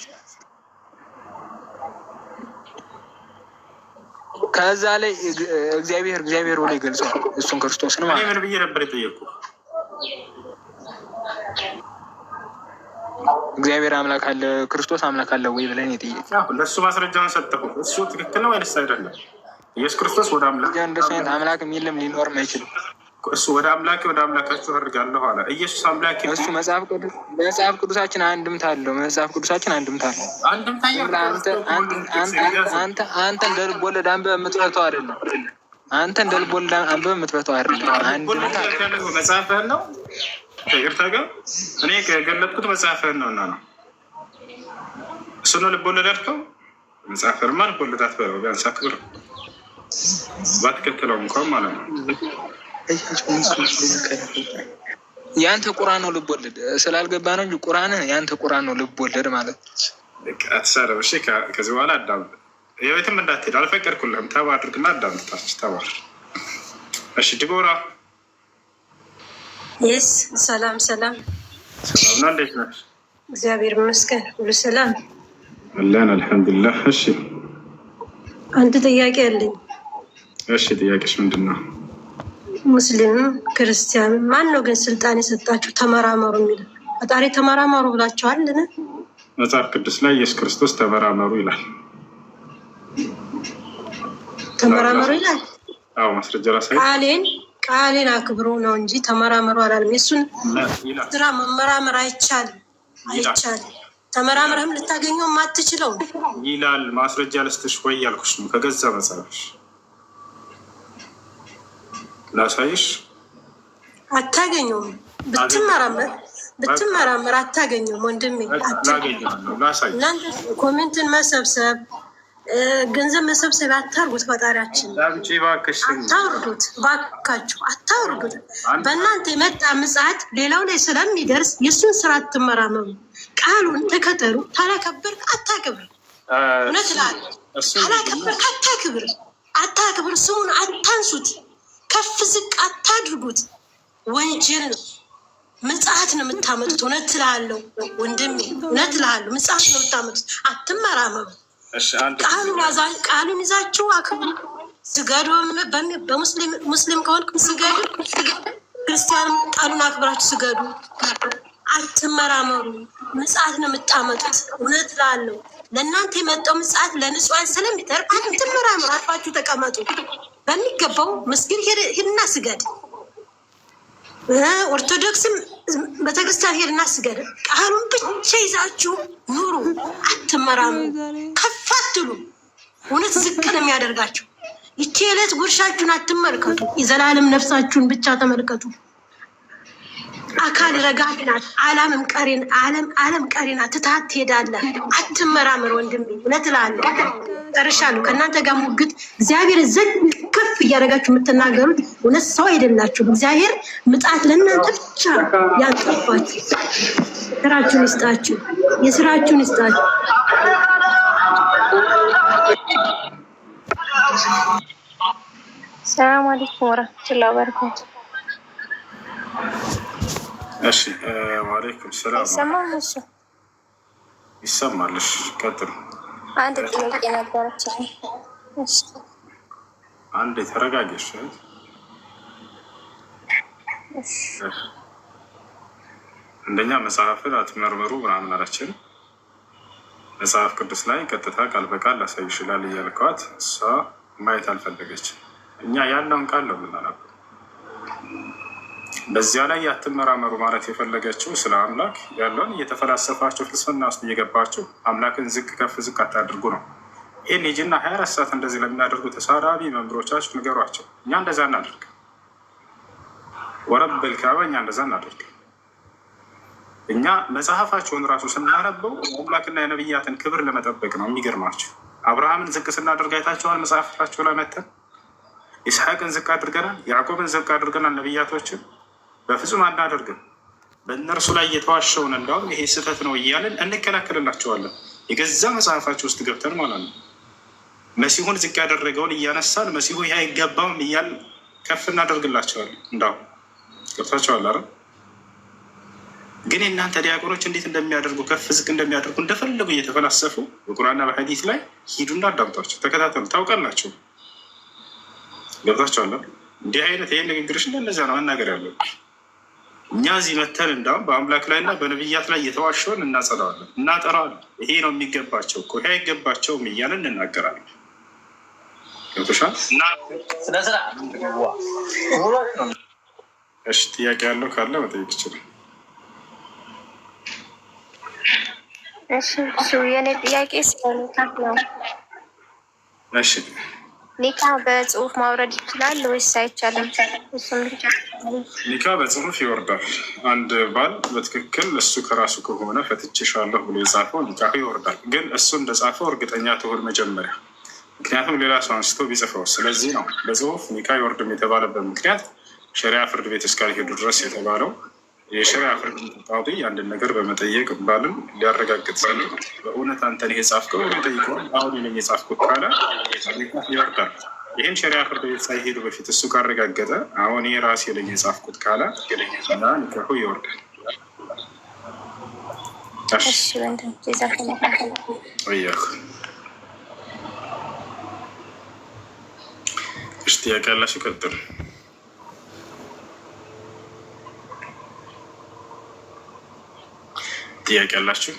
ከዛ ላይ እግዚአብሔር ወደ ይገልጻል እሱን ክርስቶስን ማለት ነው። ምን ብዬ ነበር የጠየቅኩህ? እግዚአብሔር አምላክ አለ ክርስቶስ አምላክ አለ ወይ ብለን የጠየቅኩህ። ለእሱ ማስረጃውን ሰጠሁህ። እሱ ትክክል ነው ወይስ አይደለም? ኢየሱስ ክርስቶስ ወደ አምላክ የለም ሊኖርም አይችልም። እሱ ወደ አምላካችሁ አድርጋለሁ አለ። ኢየሱስ አምላክ እሱ መጽሐፍ ቅዱሳችን አንድምታ አለው። አንተ እንደ ልብ ወለድ አንብበህ የምትፈተው አይደለም። መጽሐፍህን ነው ይቅርታ ጋር እኔ ከገለጥኩት መጽሐፍህን ነው እና ነው እሱ ነው ልብ ወለድ አድርገው። መጽሐፍህንማ ልብ ወለድ አትበለው፣ ቢያንስ አክብረው ባትከተለው እንኳን ማለት ነው። ያንተ ቁርአን ነው ልብ ወለድ ስላልገባ ነው እንጂ ቁርአን ያንተ ቁርአን ነው ልብ ወለድ ማለት አትሳደብ። እሺ ከዚህ በኋላ አዳምጥ። የቤትም እንዳትሄድ አልፈቀድኩልህም። ተባ አድርግና አዳምጥታች ተባር። እሺ ድጎራ ይስ ሰላም ነው። እንዴት ነሽ? እግዚአብሔር ይመስገን ሁሉ ሰላም አለን አልሐምዱሊላህ። እሺ አንድ ጥያቄ አለኝ። እሺ ጥያቄሽ ምንድን ነው? ሙስሊም ክርስቲያን ማን ነው ግን ስልጣን የሰጣችሁ ተመራመሩ የሚለው? ፈጣሪ ተመራመሩ ብላችኋል? መጽሐፍ ቅዱስ ላይ ኢየሱስ ክርስቶስ ተመራመሩ ይላል። ተመራመሩ ይላል? አዎ ማስረጃ ራሳይ ቃሌን አክብሮ ነው እንጂ ተመራመሩ አላለም። የሱን ስራ መመራመር አይቻልም። ተመራምረህም ልታገኘው የማትችለው ይላል። ማስረጃ ልስጥሽ ወይ ያልኩሽ ነው። ከገዛ መጽሐፍሽ ላሳይሽ። አታገኘውም። ብትመራመር አታገኘውም ወንድሜ። እናንተ ኮሜንትን መሰብሰብ ገንዘብ መሰብሰብ አታርጉት። ፈጣሪያችን አታውርዱት፣ ባካችሁ አታውርዱት። በእናንተ የመጣ ምጽአት ሌላው ላይ ስለሚደርስ የእሱን ስራ አትመራመሩ። ቃሉን ተከተሉ። ታላከበርክ አታክብር። እውነት እላለሁ፣ ታላከበርክ አታክብር። ሰውን አታንሱት፣ ከፍ ዝቅ አታድርጉት። ወንጀል ነው። ምጽአት ነው የምታመጡት። እውነት እላለሁ ወንድሜ፣ እውነት እላለሁ፣ ምጽአት ነው የምታመጡት። አትመራመሩ። ቃሉን ይዛችሁ አክብሩ። ስገዱ። በሙስሊም ከሆንክ ስገዱ፣ ክርስቲያንም ቃሉን አክብራችሁ ስገዱ። አትመራመሩ። ምጽአት ነው የምታመጡት። እውነት እላለሁ። ለእናንተ የመጣው ምጽአት ለንጹሃን ስለሚተርፍ አትመራመሩ። አርፋችሁ ተቀመጡ። በሚገባው መስጊድ ሄድና ስገድ። ኦርቶዶክስም ቤተክርስቲያን ሄድና ስገድ። ቃሉን ብቻ ይዛችሁ ኑሩ። አትመራመሩ። ከፍ አትሉ። እውነት ዝቅ ነው የሚያደርጋችሁ። ይቺ የዕለት ጉርሻችሁን አትመልከቱ። የዘላለም ነፍሳችሁን ብቻ ተመልከቱ። አካል ረጋፊ ናት። ዓለም ቀሪ ናት። ትታት ትሄዳለህ። አትመራመር ወንድሜ። እውነት እላለሁ። ጨርሻለሁ። ከእናንተ ጋር ሙግት እግዚአብሔር ዘንድ ከፍ እያደረጋችሁ የምትናገሩት እውነት ሰው አይደላችሁም። እግዚአብሔር ምጽአት ለእናንተ ብቻ ያንጠፋችሁ። ስራችሁን ይስጣችሁ። የስራችሁን ይስጣችሁ። ሰላም አለይኩም ወረህመቱላሂ ወበረካቱ። እሺ፣ ወአለይኩም ሰላም። ይሰማል? እሱ ይሰማል። እሺ፣ ቀጥል። አንድ ጥያቄ ነበረች። እሺ፣ አንዴ ተረጋጊሽ። እንደኛ መጽሐፍን አትመርምሩ ምናምን አላችን። መጽሐፍ ቅዱስ ላይ ቀጥታ ቃል በቃል ላሳይ ይችላል እያልኳት እሷ ማየት አልፈለገች። እኛ ያለውን ቃል ነው የምናነበው። በዚያ ላይ ያትመራመሩ ማለት የፈለገችው ስለ አምላክ ያለውን እየተፈላሰፋችሁ ፍልስፍና ውስጥ እየገባችሁ አምላክን ዝቅ ከፍ ዝቅ አታድርጉ ነው። ይህን ሂጂና 24 ሰዓት እንደዚህ ለሚያደርጉ ተሳዳቢ መምህሮቻችሁ ንገሯቸው። እኛ እንደዛ እናደርግ፣ ወረብል ካባ እኛ እንደዛ እናደርግ። እኛ መጽሐፋቸውን ራሱ ስናነበው አምላክና የነብያትን ክብር ለመጠበቅ ነው። የሚገርማቸው አብርሃምን ዝቅ ስናደርግ አይታችኋል። መጽሐፋቸው ላይ መተን ይስሐቅን ዝቅ አድርገናል፣ ያዕቆብን ዝቅ አድርገናል። ነብያቶችን በፍጹም አናደርግም። በእነርሱ ላይ እየተዋሸውን እንዳውም ይሄ ስህተት ነው እያለን እንከላከልላቸዋለን። የገዛ መጽሐፋቸው ውስጥ ገብተን ማለት ነው። መሲሁን ዝቅ ያደረገውን እያነሳን መሲሁ ይህ አይገባውም እያል ከፍ እናደርግላቸዋለን። እንዳውም ገብታቸዋል። አረ ግን የእናንተ ዲያቆኖች እንዴት እንደሚያደርጉ ከፍ ዝቅ እንደሚያደርጉ እንደፈለጉ እየተፈላሰፉ በቁርአንና በሐዲስ ላይ ሂዱና አዳምጧቸው፣ ተከታተሉ፣ ታውቃላቸው። ገብታቸዋል። እንዲህ አይነት ይሄን ንግግርሽ እንደነዚያ ነው መናገር ያለው። እኛ እዚህ መተን እንዳውም በአምላክ ላይ እና በነብያት ላይ እየተዋሸውን እናጸዳዋለን፣ እናጠራዋለን። ይሄ ነው የሚገባቸው እኮ ይሄ አይገባቸውም እያለን እንናገራለን። ገብቶሻል? እሺ፣ ጥያቄ ያለው ካለ መጠየቅ ይችላል። እሺ፣ የኔ ጥያቄ ስለኒካህ ነው። እሺ፣ ኒካ በጽሁፍ ማውረድ ይችላል ወይስ አይቻልም? ኒካ በጽሁፍ ይወርዳል። አንድ ባል በትክክል እሱ ከራሱ ከሆነ ፈትቼሻለሁ ብሎ የጻፈው ኒካሁ ይወርዳል። ግን እሱ እንደጻፈው እርግጠኛ ትሆን መጀመሪያ፣ ምክንያቱም ሌላ ሰው አንስቶ ቢጽፈው። ስለዚህ ነው በጽሁፍ ኒካ ይወርድም የተባለበት ምክንያት ሸሪያ ፍርድ ቤት እስካልሄዱ ድረስ የተባለው። የሸሪያ ፍርድ ቤት ጣውዲ አንድን ነገር በመጠየቅ ባልን ሊያረጋግጥ ዘንድ በእውነት አንተን ይሄ ጻፍከው ጠይቀው አሁን ነኝ የጻፍኩት ካለ ኒካህ ይወርዳል። ይህን ሸሪያ ፍርድ ቤት ሳይሄዱ በፊት እሱ ካረጋገጠ አሁን ይሄ ራሴ ነኝ የጻፍኩት ካለ እና ኒካሁ ይወርዳል። እሺ፣ ጥያቄ ያላችሁ ቀጥሉ። ጥያቄ ያላችሁ?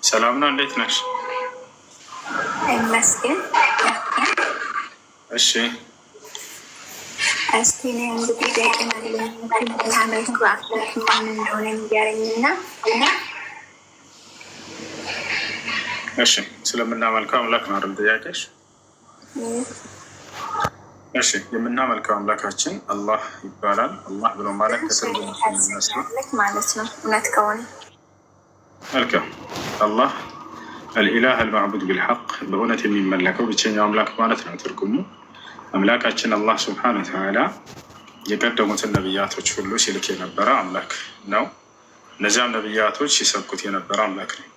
ሰላም ነው፣ እንዴት ነሽ? ይመስገን። እሺ፣ እስቲ ነው እንግዲህ ጥያቄ ማለት ታመልኩ አምላክ ማን እንደሆነ ንገረኝና እሺ ስለምናመልከው አምላክ ነው አይደል ጥያቄሽ? እሺ የምናመልከው አምላካችን አላህ ይባላል። አላህ ብሎ ማለት ከትርጉሙ ማለት ነው እውነት ከሆነ መልካም አላህ አልኢላህ አልማዕቡድ ቢልሐቅ በእውነት የሚመለከው ብቸኛው አምላክ ማለት ነው ትርጉሙ። አምላካችን አላህ ስብሓነ ወተዓላ የቀደሙትን ነቢያቶች ሁሉ ሲልክ የነበረ አምላክ ነው። እነዚያም ነቢያቶች ሲሰብኩት የነበረ አምላክ ነው።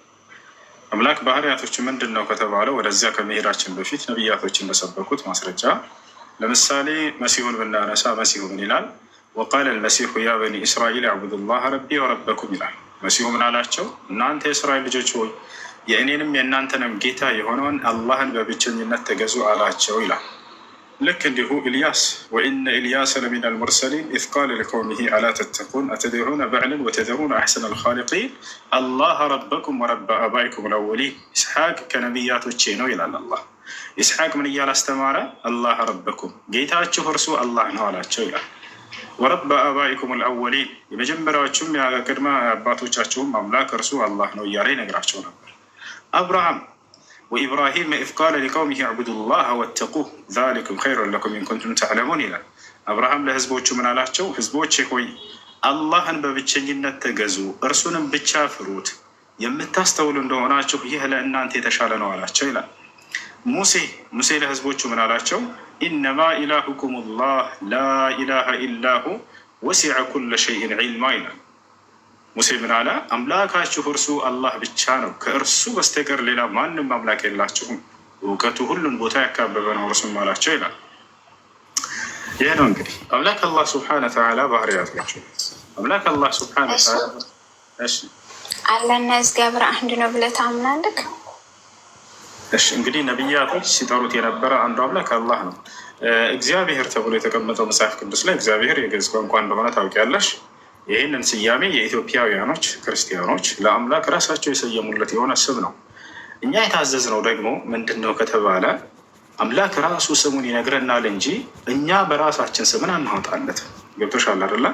አምላክ ባህሪያቶች ምንድን ነው ከተባለ ወደዚያ ከመሄዳችን በፊት ነቢያቶችን በሰበኩት ማስረጃ ለምሳሌ መሲሁን ብናነሳ መሲሁ ምን ይላል? ወቃለ ልመሲሑ ያ በኒ እስራኤል አዕቡዱ ላህ ረቢ ወረበኩም ይላል። መሲሁ ምን አላቸው? እናንተ የእስራኤል ልጆች ሆይ የእኔንም የእናንተንም ጌታ የሆነውን አላህን በብቸኝነት ተገዙ አላቸው ይላል። ልክ እንዲሁ ኢልያስ ወኢነ ኢልያስ ለሚን አልሙርሰሊን ኢዝ ቃለ ሊቀውሚሂ አላ ተተቁን አተድዑነ በዕለን ወተደሩነ አሕሰነ አልኻሊቂን አላህ ረበኩም ወረበ አባኢኩም ልአወሊን። ኢስሐቅ ከነቢያቶቼ ነው ይላል አላህ። ኢስሐቅ ምን እያል አስተማረ? አላህ ረበኩም ጌታችሁ እርሱ አላህ ነው አላቸው ይላል። ወረበ አባኢኩም ልአወሊን የመጀመሪያዎቹም ቅድመ አባቶቻችሁም አምላክ እርሱ አላህ ነው እያለ ይነግራቸው ነበር። አብርሃም ወኢብራሂም ኢዝ ቃለ ሊቀውሚሂ አዕቡዱ ላህ ወተቁህ ዛሊኩም ኸይሩን ለኩም ኢን ኩንቱም ተዕለሙን ይላል። አብርሃም ለህዝቦቹ ምን አላቸው? ህዝቦቼ ሆይ አላህን በብቸኝነት ተገዙ፣ እርሱንም ብቻ ፍሩት፣ የምታስተውሉ እንደሆናችሁ ይህ ለእናንተ የተሻለ ነው አላቸው ይላል። ሙሴ ለህዝቦቹ ምን አላቸው? ኢነማ ኢላሁኩም ላህ ላ ኢላሃ ኢላሁ ወሲዐ ኩለ ሸይእን ዒልማ ይላል። ሙሴ ምን አለ? አምላካችሁ እርሱ አላህ ብቻ ነው፣ ከእርሱ በስተቀር ሌላ ማንም አምላክ የላችሁም፣ እውቀቱ ሁሉን ቦታ ያካበበ ነው እርሱም አላቸው ይላል። ይህ ነው እንግዲህ አምላክ አላህ ስብሓነ ወተዓላ ባህሪያቶቹ። አምላክ አላህ ስብሓነ ወተዓላ አላህና እግዚአብሔር አንድ ነው ብለህ ታምናለህ? እሺ እንግዲህ ነቢያቶች ሲጠሩት የነበረ አንዱ አምላክ አላህ ነው። እግዚአብሔር ተብሎ የተቀመጠው መጽሐፍ ቅዱስ ላይ እግዚአብሔር የግዕዝ ቋንቋ እንደሆነ ታውቂያለሽ። ይህንን ስያሜ የኢትዮጵያውያኖች ክርስቲያኖች ለአምላክ ራሳቸው የሰየሙለት የሆነ ስም ነው። እኛ የታዘዝነው ደግሞ ምንድን ነው ከተባለ አምላክ ራሱ ስሙን ይነግረናል እንጂ እኛ በራሳችን ስምን አናወጣለት። ገብቶሻል አይደለ?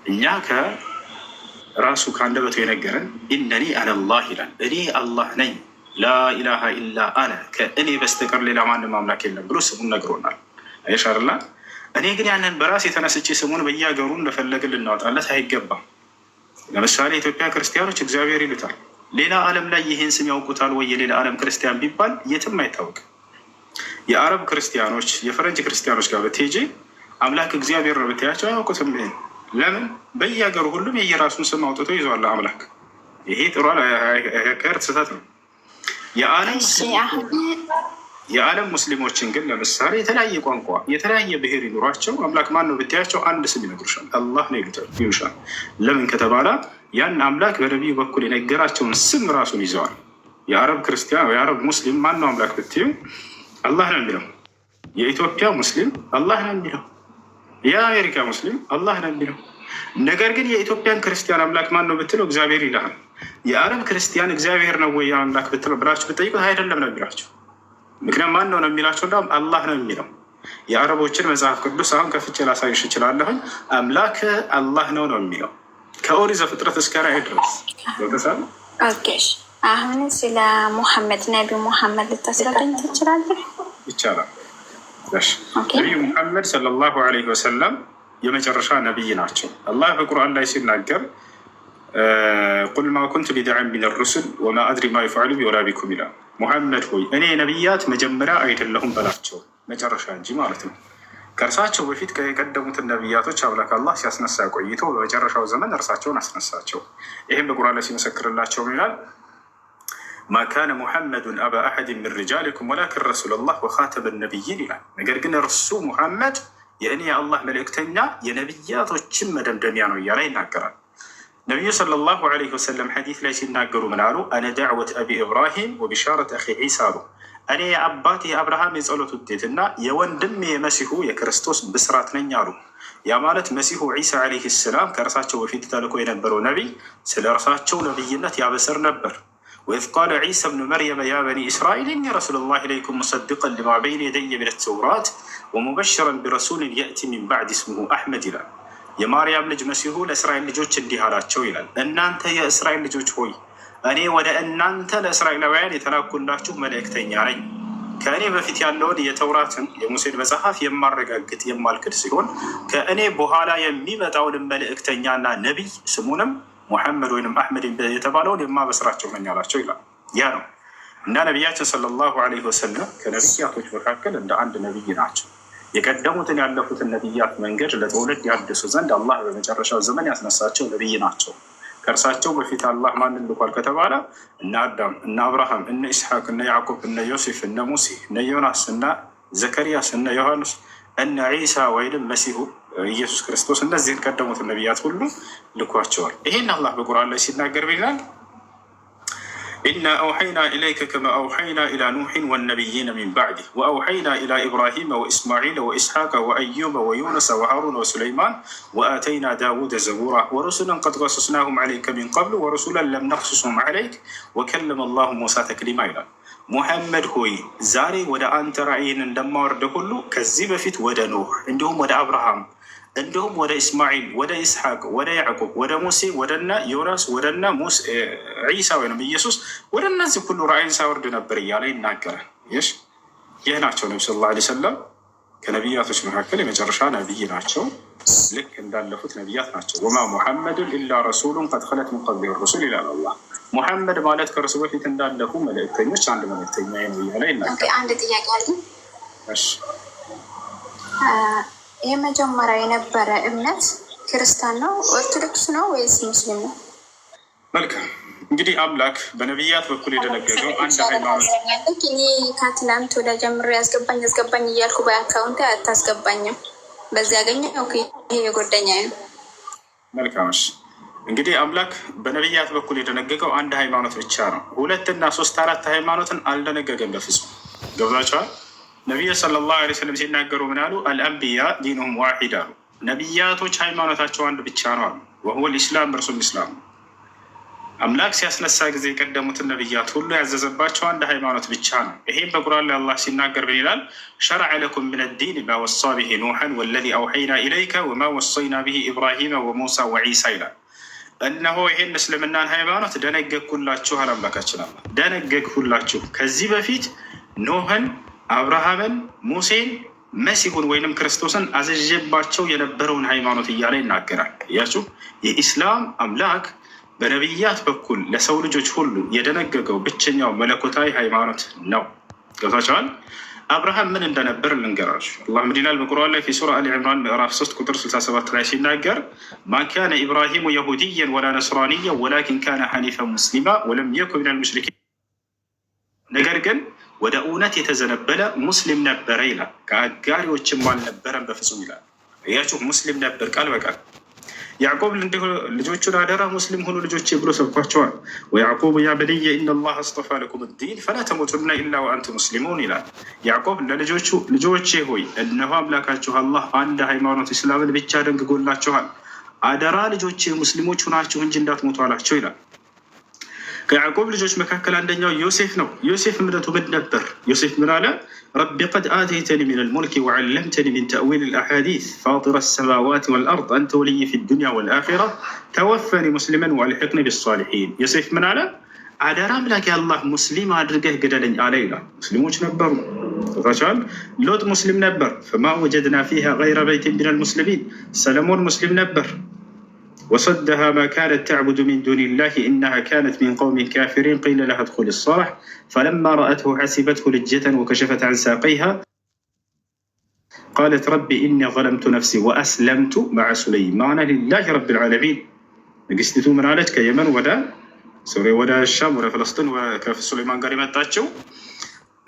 እኛ ከራሱ ከአንደበቱ የነገረን ኢነኒ አነላህ ይላል። እኔ አላህ ነኝ፣ ላኢላሃ ኢላ አነ ከእኔ በስተቀር ሌላ ማንም አምላክ የለም ብሎ ስሙን ነግሮናል። አይሽ አይደለ? እኔ ግን ያንን በራስ የተነስቼ ስሙን በየሀገሩ እንደፈለግን ልናወጣለት አይገባም። ለምሳሌ የኢትዮጵያ ክርስቲያኖች እግዚአብሔር ይሉታል። ሌላ ዓለም ላይ ይህን ስም ያውቁታል ወይ? የሌላ ዓለም ክርስቲያን ቢባል የትም አይታወቅም። የአረብ ክርስቲያኖች፣ የፈረንጅ ክርስቲያኖች ጋር ብትሄጂ አምላክ እግዚአብሔር ነው ብትያቸው አያውቁትም። ይሄን ለምን? በየሀገሩ ሁሉም የየራሱን ስም አውጥቶ ይዟል አምላክ። ይሄ ጥሩ ከእርት ስህተት ነው። የዓለም ሙስሊሞችን ግን ለምሳሌ የተለያየ ቋንቋ የተለያየ ብሔር ይኑሯቸው አምላክ ማን ነው ብትያቸው አንድ ስም ይነግሩሻል፣ አላህ ነው ይሉሻል። ለምን ከተባለ ያን አምላክ በነቢዩ በኩል የነገራቸውን ስም ራሱን ይዘዋል። የአረብ ክርስቲያን የአረብ ሙስሊም ማን ነው አምላክ ብትዩ አላህ ነው የሚለው። የኢትዮጵያ ሙስሊም አላህ ነው የሚለው። የአሜሪካ ሙስሊም አላህ ነው የሚለው። ነገር ግን የኢትዮጵያን ክርስቲያን አምላክ ማን ነው ብትለው እግዚአብሔር ይልሃል። የአረብ ክርስቲያን እግዚአብሔር ነው ወይ አምላክ ብትለው ብላችሁ ብትጠይቁት አይደለም ነው የሚላቸው። ምክንያት ማን ነው የሚላቸው? እንዳውም አላህ ነው የሚለው። የአረቦችን መጽሐፍ ቅዱስ አሁን ከፍቼ ላሳይሽ እችላለሁኝ። አምላክ አላህ ነው ነው የሚለው ከኦሪት ዘፍጥረት እስከ ራዕይ ድረስ ገብተሻል። አሁን ስለ ሙሐመድ ነቢ ሙሐመድ ልታስረዳኝ ትችላለህ? ይቻላል። ነቢዩ ሙሐመድ ሰለላሁ ዐለይሂ ወሰለም የመጨረሻ ነቢይ ናቸው። አላህ በቁርአን ላይ ሲናገር ቁል ማ ኩንቱ ቢድዐን ሚነ ሩሱል ወማ አድሪ ማ ይፍዐሉ ቢ ወላ ቢኩም ይላል። ሙሐመድ ሆይ እኔ ነቢያት መጀመሪያ አይደለሁም በላቸው፣ መጨረሻ እንጂ ማለት ነው። ከእርሳቸው በፊት የቀደሙትን ነቢያቶች አምላክ አላህ ሲያስነሳ ቆይቶ በመጨረሻው ዘመን እርሳቸውን አስነሳቸው። ይህም በቁርአን ላይ ሲመሰክርላቸው ይላል ማ ካነ ሙሐመዱን አባ አሐድን ሚን ሪጃሊኩም ወላኪን ረሱለላህ ወኻተመ ነቢይን ይላል። ነገር ግን እርሱ ሙሐመድ የእኔ የአላህ መልእክተኛ የነቢያቶችን መደምደሚያ ነው እያለ ይናገራል። ነቢዩ ሰለላሁ ዐለይሂ ወሰለም ሐዲስ ላይ ሲናገሩ ምን አሉ? አነ ዳዕወት አቢ ኢብራሂም ወቢሻረት አኺ ዒሳ አሉ። እኔ የአባቴ የአብርሃም የጸሎት ውጤት እና የወንድሜ የመሲሁ የክርስቶስ ብስራት ነኝ አሉ። ያ ማለት መሲሁ ዒሳ ዐለይሂ ሰላም ከእርሳቸው በፊት ተልኮ የነበረው ነቢይ ስለ እርሳቸው ነቢይነት ያበስር ነበር። ወኢዝ ቃለ ዒሳ ብኑ መርየም ያ በኒ እስራኤል ኢኒ ረሱሉላሂ ኢለይኩም ሙሰዲቀን ሊማ በይነ የደየ ሚነ ተውራት ወሙበሽረን ቢረሱሊን የእቲ ሚን ባዕድ እስሙሁ አሕመድ ይላል። የማርያም ልጅ መሲሁ ለእስራኤል ልጆች እንዲህ አላቸው ይላል፣ እናንተ የእስራኤል ልጆች ሆይ እኔ ወደ እናንተ ለእስራኤላውያን የተላኩላችሁ መልእክተኛ ነኝ። ከእኔ በፊት ያለውን የተውራትን የሙሴን መጽሐፍ የማረጋግጥ የማልክድ ሲሆን ከእኔ በኋላ የሚመጣውን መልእክተኛና ነቢይ ስሙንም ሙሐመድ ወይም አሕመድ የተባለውን የማበስራቸው ነኝ አላቸው ይላል። ያ ነው እና ነቢያችን ሰለላሁ ዐለይሂ ወሰለም ከነቢያቶች መካከል እንደ አንድ ነቢይ ናቸው። የቀደሙትን ያለፉትን ነቢያት መንገድ ለትውልድ ያድሱ ዘንድ አላህ በመጨረሻው ዘመን ያስነሳቸው ነቢይ ናቸው። ከእርሳቸው በፊት አላህ ማንን ልኳል ከተባለ እነ አዳም፣ እነ አብርሃም፣ እነ ኢስሐቅ፣ እነ ያዕቆብ፣ እነ ዮሴፍ፣ እነ ሙሴ፣ እነ ዮናስ፣ እነ ዘከርያስ፣ እነ ዮሐንስ፣ እነ ዒሳ ወይም መሲሁ ኢየሱስ ክርስቶስ እነዚህን ቀደሙትን ነቢያት ሁሉ ልኳቸዋል። ይሄን አላህ በቁርአን ላይ ሲናገር ይላል ኢና አውሐይና ኢለይከ ከማ አውሐይና ኢላ ኑሕን ወነቢይነ ሚን ባዕዲህ ወአውሐይና ኢላ ኢብራሂመ ወኢስማዒለ ወኢስሐቀ ወአዩበ ወዩኑሰ ወሃሩነ ወሱለይማን ወአተይና ዳውደ ዘቡራ ወሩሱለን ቀድ ቀሰስናሁም ዐለይከ ሚን ቀብሉ ወሩሱለን ለም ነቅሱስሁም ዐለይክ ወከለመ አላሁ ሙሳ ተክሊማ ይላል። ሙሐመድ ሆይ ዛሬ ወደ አንተ ራእይን እንደማወርደ ሁሉ ከዚህ በፊት ወደ ኑሕ እንዲሁም ወደ አብርሃም እንዲሁም ወደ ኢስማዒል፣ ወደ ኢስሐቅ፣ ወደ ያዕቆብ፣ ወደ ሙሴ፣ ወደነ ዮናስ፣ ወደነ ዒሳ ወይም ኢየሱስ ወደ እነዚህ ሁሉ ራእይን ሳወርድ ነበር እያለ ይናገራል። ይህ ናቸው ነቢ ሰለላሁ ዐለይሂ ወሰለም ከነቢያቶች መካከል የመጨረሻ ነቢይ ናቸው። ልክ እንዳለፉት ነቢያት ናቸው። ወማ ሙሐመድን ኢላ ረሱሉን ቀድ ኸለት ሚን ቀብሊሂ ሩሱል ይላል አላህ። ሙሐመድ ማለት ከእርሱ በፊት እንዳለፉ መልእክተኞች አንድ መልእክተኛ ነው እያለ ይናገራል። አንድ ጥያቄ አለ። የመጀመሪያ የነበረ እምነት ክርስቲያን ነው ኦርቶዶክስ ነው ወይስ ሙስሊም ነው? መልካም እንግዲህ አምላክ በነቢያት በኩል የደነገገው አንድ ሃይማኖት እኔ ከትላንት ወደ ጀምሮ ያስገባኝ እያልኩ በአካውንት አታስገባኝም። በዚህ ያገኘ ይሄ የጎደኛ ነው። መልካምሽ እንግዲህ አምላክ በነቢያት በኩል የደነገገው አንድ ሃይማኖት ብቻ ነው። 2 እና 3 4 ሃይማኖትን አልደነገገም በፍጹም። ገብዛቸዋል። ነቢዩ ሰለላሁ ዐለይሂ ወሰለም ሲናገሩ ምን አሉ? አልአንቢያ ዲኑሁም ዋሂድ አሉ። ነቢያቶች ሃይማኖታቸው አንድ ብቻ ነው አሉ። ወሁወ ልእስላም እርሱም ኢስላም። አምላክ ሲያስነሳ ጊዜ የቀደሙትን ነቢያት ሁሉ ያዘዘባቸው አንድ ሃይማኖት ብቻ ነው። ይሄም በቁርአን ላይ አላህ ሲናገር ምን ይላል? ሸረዐ ለኩም ሚነ ዲን ማ ወሳ ብሂ ኑሐን ወለዚ አውሐይና ኢለይከ ወማ ወሰይና ብሂ ኢብራሂመ ወሙሳ ወዒሳ ይላል። እነሆ ይሄን እስልምናን ሃይማኖት ደነገግሁላችሁ አለ አምላካችን አላህ። ደነገግሁላችሁ ከዚህ በፊት ኖህን፣ አብርሃምን፣ ሙሴን፣ መሲሁን ወይንም ክርስቶስን አዘዤባቸው የነበረውን ሃይማኖት እያለ ይናገራል። እያችሁ የኢስላም አምላክ በነቢያት በኩል ለሰው ልጆች ሁሉ የደነገገው ብቸኛው መለኮታዊ ሃይማኖት ነው። ገብታችኋል? አብርሃም ምን እንደነበር ልንገራችሁ። አላህ ምን ይላል በቁርአን ላይ ሱራ አሊ ዕምራን ምዕራፍ 3 ቁጥር 67 ላይ ሲናገር ማ ካነ ኢብራሂሙ የሁድየን ወላ ነስራንየን ወላኪን ካነ ሐኒፈን ሙስሊማ ወለም የኩ ሚነል ሙሽሪኪን፣ ነገር ግን ወደ እውነት የተዘነበለ ሙስሊም ነበረ ይላል። ከአጋሪዎችም አልነበረም በፍጹም ይላል። እያችሁ ሙስሊም ነበር ቃል በቃል። ያዕቆብ እንዲሁ ልጆቹን አደራ ሙስሊም ሆኑ ልጆቼ ብሎ ሰብኳቸዋል። ወያዕቆብ ያ በንየ ኢነላህ አስጠፋ ለኩም ዲን ፈላ ተሙቱና ኢላ ወአንቱ ሙስሊሙን ይላል። ያዕቆብ ለልጆቹ ልጆቼ ሆይ እነሆ አምላካችሁ አላህ አንድ ሃይማኖት እስላምን ብቻ ደንግጎላችኋል፣ አደራ ልጆቼ ሙስሊሞች ሁናችሁ እንጂ እንዳትሞቱ አላቸው ይላል። ከያዕቆብ ልጆች መካከል አንደኛው ዮሴፍ ነው። ዮሴፍ እምነቱ ምን ነበር? ዮሴፍ ምን አለ? ረቢ ቀድ አተይተኒ ሚነል ሙልኪ ወዐለምተኒ ሚን ተእዊል አልአሓዲስ ፋጢረ ሰማዋት ወልአርድ አንተ ወልይ ፊ ዱንያ ወልአኺራ ተወፈኒ ሙስሊመን ወአልሒቅኒ ቢሷሊሒን። ዮሴፍ ምን አለ? አደራ አምላክ የአላህ ሙስሊም አድርገህ ግደለኝ አለ ይላል። ሙስሊሞች ነበሩ። ታቻል ሎጥ ሙስሊም ነበር። ፈማ ወጀድና ፊሃ ገይረ በይቲን ሚነል ሙስሊሚን። ሰለሞን ሙስሊም ነበር። وصدها ما كانت تعبد من دون الله إنها كانت من قوم كافرين قيل لها ادخل الصرح فلما رأته حسبته لجة وكشفت عن ساقيها قالت ربي إني ظلمت نفسي وأسلمت مع سليمان لله رب العالمين. نقستو من عليك كيمن ودا سوريا ودا الشام ودا فلسطين وكاف سليمان قال ما تاتشو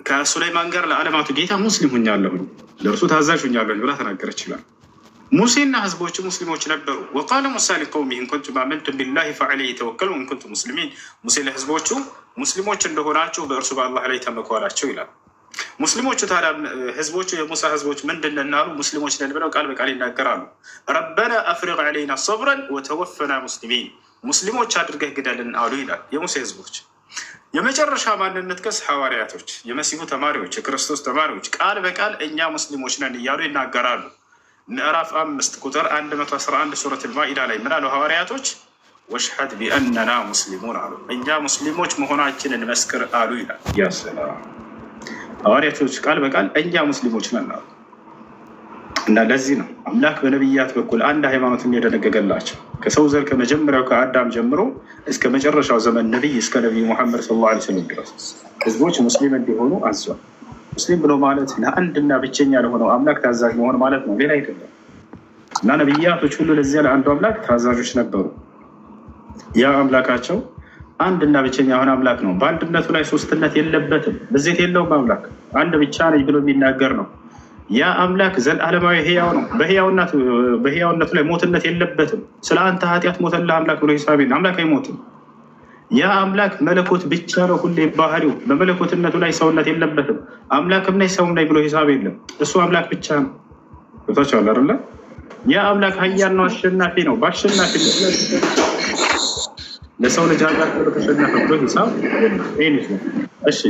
كسليمان قال لعلمات جيتها مسلم ونيالهم لرسول هزاش ونيالهم ولا تناقر الشلال. ሙሴና ህዝቦቹ ሙስሊሞች ነበሩ። ወቃለ ሙሳ ሊቀውሚሂ ኢንኩንቱም አመንቱም ቢላሂ ፈዐለይሂ ተወከሉ ኢንኩንቱም ሙስሊሚን። ሙሴ ለህዝቦቹ ሙስሊሞች እንደሆናችሁ በእርሱ በአላህ ላይ ተመኩ አላቸው ይላል። ሙስሊሞቹ ታዲያ ህዝቦቹ የሙሳ ህዝቦች ምንድን ነን አሉ? ሙስሊሞች ነን ብለው ቃል በቃል ይናገራሉ። ረበና አፍሪግ ዐለይና ሰብረን ወተወፈና ሙስሊሚን፣ ሙስሊሞች አድርገህ ግደልን አሉ ይላል የሙሴ ህዝቦች። የመጨረሻ ማንነት ከስ ሐዋርያቶች፣ የመሲሁ ተማሪዎች፣ የክርስቶስ ተማሪዎች ቃል በቃል እኛ ሙስሊሞች ነን እያሉ ይናገራሉ። ምዕራፍ 5 ቁጥር 111 ሱረት አልማኢዳ ላይ ምን አሉ ሐዋርያቶች? ወሽሀድ ቢአነና ሙስሊሙን አሉ፣ እኛ ሙስሊሞች መሆናችንን መስክር አሉ ይላል። ያሰላ ሐዋርያቶች ቃል በቃል እኛ ሙስሊሞች ነን አሉ። እና ለዚህ ነው አምላክ በነቢያት በኩል አንድ ሃይማኖትን የደነገገላቸው ከሰው ዘር ከመጀመሪያው ከአዳም ጀምሮ እስከ መጨረሻው ዘመን ነቢይ እስከ ነቢይ ሙሐመድ ሰለላሁ ዐለይሂ ወሰለም ድረስ ህዝቦች ሙስሊም እንዲሆኑ አዟል። ሙስሊም ብሎ ማለት ለአንድና ብቸኛ ለሆነው አምላክ ታዛዥ መሆን ማለት ነው፣ ሌላ አይደለም። እና ነቢያቶች ሁሉ ለዚያ ለአንዱ አምላክ ታዛዦች ነበሩ። ያ አምላካቸው አንድና ብቸኛ የሆነ አምላክ ነው። በአንድነቱ ላይ ሶስትነት የለበትም፣ ብዜት የለውም። አምላክ አንድ ብቻ ነኝ ብሎ የሚናገር ነው። ያ አምላክ ዘላለማዊ ህያው ነው። በህያውነቱ ላይ ሞትነት የለበትም። ስለ አንተ ኃጢአት ሞተልህ አምላክ ብሎ ሂሳብ የለም። አምላክ አይሞትም። ያ አምላክ መለኮት ብቻ ነው ሁሌ ባህሪው። በመለኮትነቱ ላይ ሰውነት የለበትም። አምላክም ነኝ ሰውም ነኝ ብሎ ሂሳብ የለም። እሱ አምላክ ብቻ ነው። ቦታቸው አለ። ያ አምላክ ሀያል ነው፣ አሸናፊ ነው። በአሸናፊነት ለሰው ልጅ አምላክ ተሸነፈ ብሎ ሂሳብ ይህ ነው። እሺ